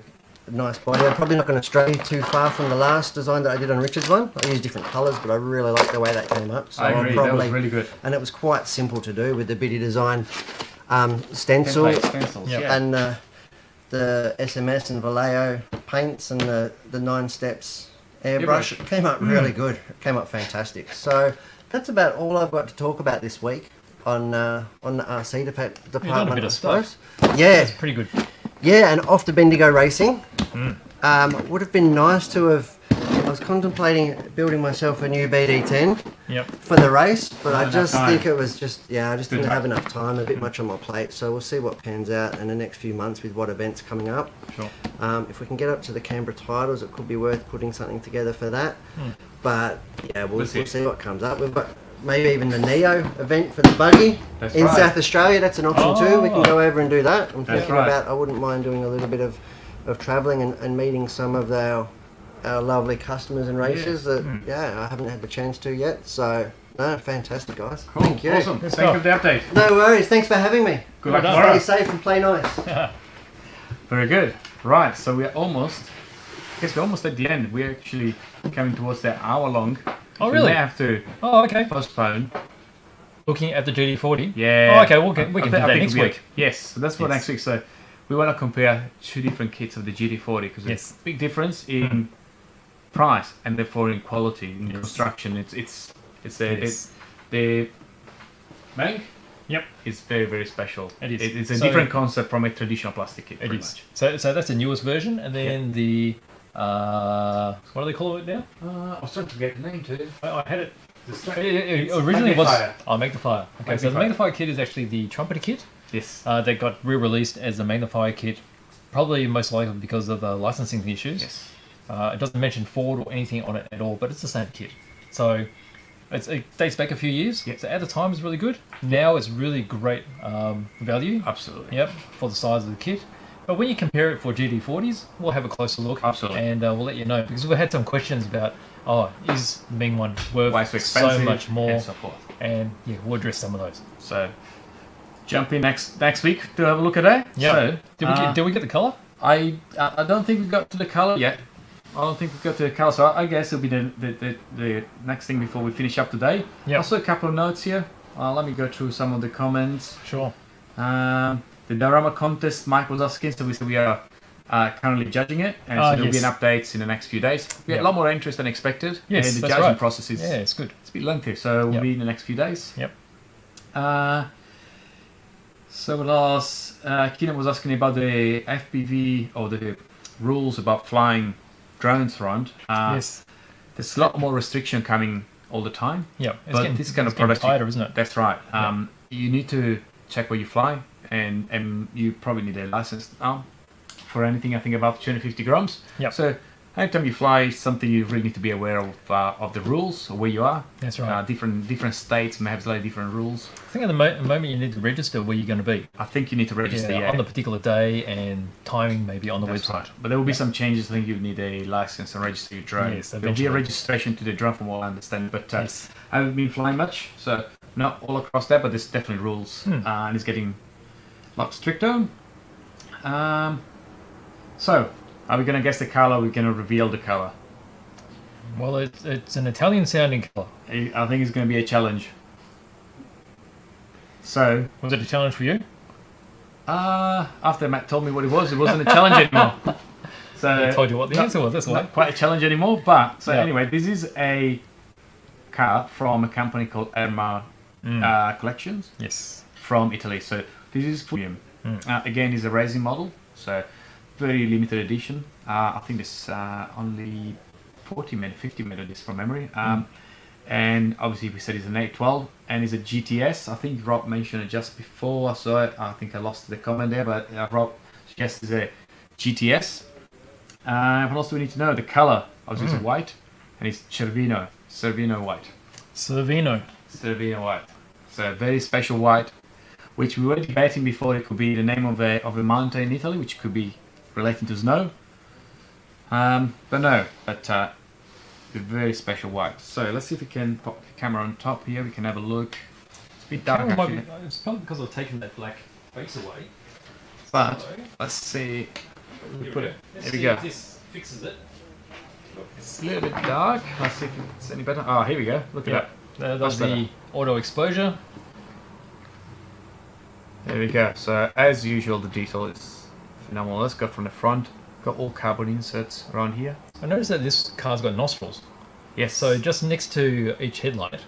nice body. I'm probably not going to stray too far from the last design that I did on Richard's one. I used different colours, but I really like the way that came up. So I I'll agree. probably, That was really good. and it was quite simple to do with the Biddy Design stencil Template stencils. Yep. Yeah. and the SMS and Vallejo paints and the 9 steps airbrush. It came up really good. It came up fantastic. So that's about all I've got to talk about this week on the RC department. bit I of stuff. suppose. Yeah, Pretty good. yeah, and off to Bendigo Racing. Would have been nice to have. I was contemplating building myself a new BD10 Yep. for the race, but I Not just enough think time. it was I just didn't have enough time, a bit much on my plate. So we'll see what pans out in the next few months with what events coming up. Sure. If we can get up to the Canberra titles, it could be worth putting something together for that. But yeah, we'll see. see what comes up. We've got maybe even the Neo event for the buggy That's in right. South Australia. That's an option too. We can go over and do that. I'm That's thinking right. about. I wouldn't mind doing a little bit of travelling and meeting some of our lovely customers and racers that I haven't had the chance to yet. So no, fantastic guys. Cool. Thank you. Awesome. Let's Thank you go. for the update. No worries. Thanks for having me. Good luck done. tomorrow. Stay safe and play nice. Very good. Right, so we're almost at the end. We're actually coming towards that hour long. Oh, We really? may have to Oh, okay. postpone. Looking at the GD40. Yeah. Oh, okay. We can I do think that next we'll- week. Yes, so that's for Yes. next week. So we want to compare 2 different kits of the GD40 because Yes. there's a big difference in price and therefore in quality, in construction. It's the bank. Yep. It's very, very special. It is. It's a So- different concept from a traditional plastic kit. It pretty is. So that's the newest version, and then the what do they call it now? much. I was trying to get the name too. I had it. It's Originally was Magnifier. Magnifier. Okay, so the Magnifier. Magnifier kit is actually the trumpeter kit. Yes. That got re-released as the Magnifier kit, probably most likely because of the licensing issues. Yes. It doesn't mention Ford or anything on it at all, but it's the same kit. So it dates back a few years. Yep. So at the time it's really good. Now it's really great value. Absolutely. Yep, for the size of the kit. But when you compare it for GD40s, we'll have a closer look. Absolutely. And we'll let you know, because we've had some questions about oh, is the main one worth Why it's so expensive, so much more? and so forth. And yeah, we'll address some of those. So jump in next week to have a look at that. Yeah. So, Did we get the color? I don't think we got to the color yet. I don't think we got to the color, so I guess it'll be the next thing before we finish up today. Yeah. Also, a couple of notes here. Let me go through some of the comments. Sure. The diorama contest, Mike was asking, so we are currently judging it, and so there'll be an update in the next few days. We had a lot more interest than expected. Yes, and the that's judging right. process is it's good. it's a bit lengthy, so we'll be in the next few days. Yep. So what else? Keenan was asking about the FPV or the rules about flying drones around. Yes. There's a lot more restriction coming all the time. Yeah. But this kind of getting product, tighter, isn't it? That's right. You need to check where you fly, and you probably need a license now for anything I think above 250 grams. Yep. So anytime you fly, something you really need to be aware of the rules of where you are. That's right. Different states may have slightly different rules. I think at the moment you need to register where you're going to be. I think you need to register on the particular day and timing maybe on the That's website. right. But there will be some changes. I think you need a license and register your drone. Yes, there will be a eventually. registration to the drone from what I understand. But Yes. I haven't been flying much, so not all across there, but there's definitely rules. And it's getting a lot stricter. So, are we going to guess the color? Are we going to reveal the color? Well, it's an Italian sounding color. I think it's going to be a challenge. So, Was it a challenge for you? after Matt told me what it wasn't a challenge anymore. So I told you what the answer was, that's why. Not quite a challenge anymore, but so Yeah. anyway, this is a car from a company called Erma Collections Yes. from Italy. So this is premium. Again, it's a racing model, so very limited edition. I think there's only 50 minutes disc from memory. And obviously we said it's an 812 and it's a GTS. I think Rob mentioned it just before I saw it. I think I lost the comment there, but Rob suggests it's a GTS. What else do we need to know? The color, obviously it's white, and it's Cervino white. Cervino white. So a very special white, which we were debating before. It could be the name of a mountain in Italy, which could be relating to snow. But no, a very special white. So let's see if we can pop the camera on top here. We can have a look. It's a bit dark actually, It's probably because I've taken that black face away. but So, let's see. We put it. Let's There we see go. if this fixes it. It's a little bit dark. Let's see if it's any better. Oh, here we go. Look at that. That's Much the auto exposure. There we go. So as usual, the detail is phenomenal. Let's go from the front. Got all carbon inserts around here. I noticed that this car's got nostrils. Yes. So just next to each headlight,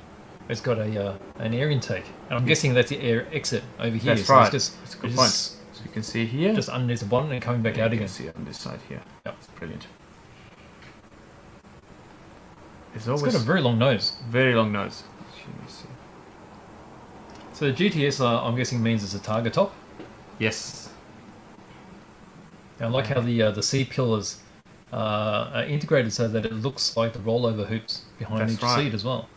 it's got an air intake, and I'm guessing that's the air exit over here. That's so right. It's just, That's a good it's point. just, So you can see here. just underneath the bonnet and coming back out You again. can see it on this side here. Yep. It's brilliant. It's It's always got a very long nose. very long nose. Let me see. So the GTS, I'm guessing, means it's a targa top. Yes. I like how the C pillars are integrated so that it looks like the rollover hoops behind That's each right. seat as well.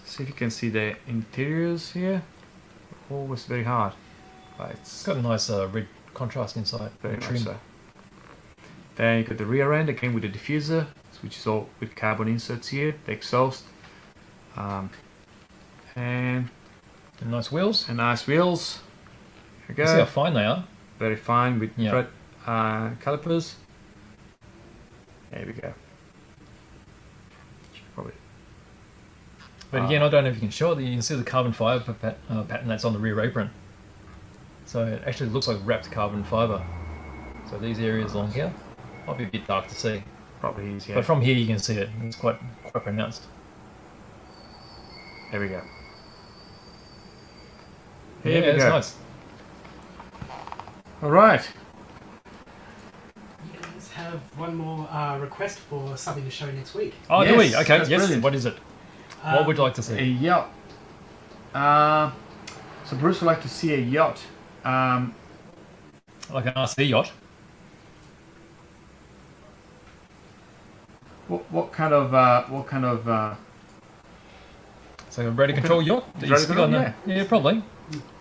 See if you can see the interiors here. Always very hard. But It's it's got a nice red contrast inside. very trim. much so. Then you got the rear end again with the diffuser, which is all with carbon inserts here. The exhaust. And And nice wheels. nice wheels. There we You see how go. fine they are. Very fine with Yeah. thread calipers. There we go. Should probably. But again, I don't know if you can show it. You can see the carbon fibre pattern that's on the rear apron. So it actually looks like wrapped carbon fibre. So these areas along here might be a bit dark to see. Probably easier. But from here you can see it. It's quite pronounced. There we go. Yeah, Here we it's go. nice. All right. You guys have one more request for something to show next week. Oh, do we? Yes, Okay, that's yes. brilliant. What is it? What would you like to see? A yacht. So Bruce would like to see a yacht. Like an RC yacht? What kind of So a radio control yacht? that you radio stick on control? the- Yeah, probably.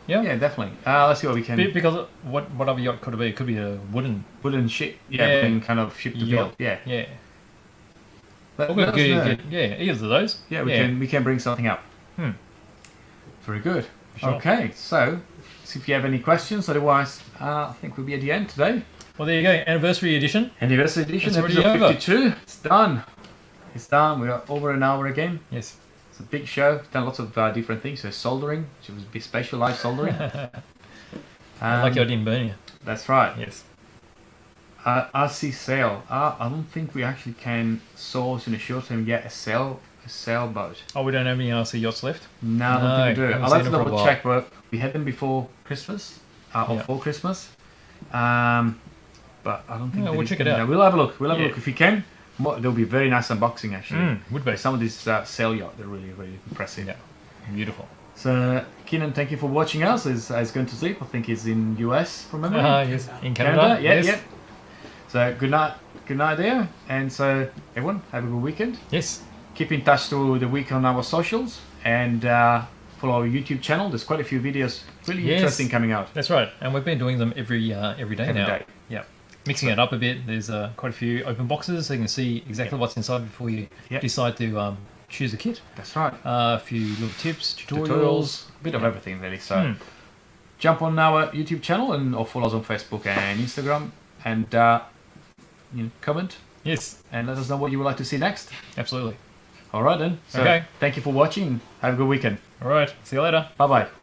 Yeah. yeah, definitely. Let's see what we can. Because what other yacht could it be? It could be a wooden. Wooden ship. Yeah. Wooden kind of ship to Yacht. build. Yeah. Yeah. Let We'll us get, know. yeah, either of those. Yeah, we can bring something up. Very good. Sure. Okay, so see if you have any questions. Otherwise, I think we'll be at the end today. Well, there you go. Anniversary edition. Anniversary edition, It's already episode over. 52. It's done. It's done. We are over an hour again. Yes. It's a big show. Done lots of different things. So soldering, which was a bit special, live soldering. Lucky I didn't burn you. That's right. Yes. RC sail. I don't think we actually can source in the short term yet a sailboat. Oh, we don't have any RC yachts left? No, I don't think we do. haven't I'll seen have to them for a double while. check, but we had them before Christmas, or Yeah. for Christmas. But I don't think. Yeah, that we'll is check it coming out. We'll have a look. We'll have a Yeah. look if we can. There'll be a very nice unboxing actually. Would be. Some of these sail yacht, they're really, really impressive. Yeah. Beautiful. So, Keenan, thank you for watching us. He's going to sleep. I think he's in US from memory. Yes. In Canada. Yeah, yes. yeah. So good night there. And so everyone, have a good weekend. Yes. Keep in touch through the week on our socials and follow our YouTube channel. There's quite a few videos, really Yes. interesting coming out That's right. And we've been doing them every day every now. day. Yeah. Mixing it up a bit. There's quite a few open boxes so you can see exactly what's inside before you Yep. decide to choose a kit. That's right. A few little tips, tutorials. Tutorials, a bit of everything really. So jump on our YouTube channel or follow us on Facebook and Instagram and comment Yes, and let us know what you would like to see next. absolutely. All right then. So Okay. thank you for watching. Have a good weekend. All right. See you later. Bye bye.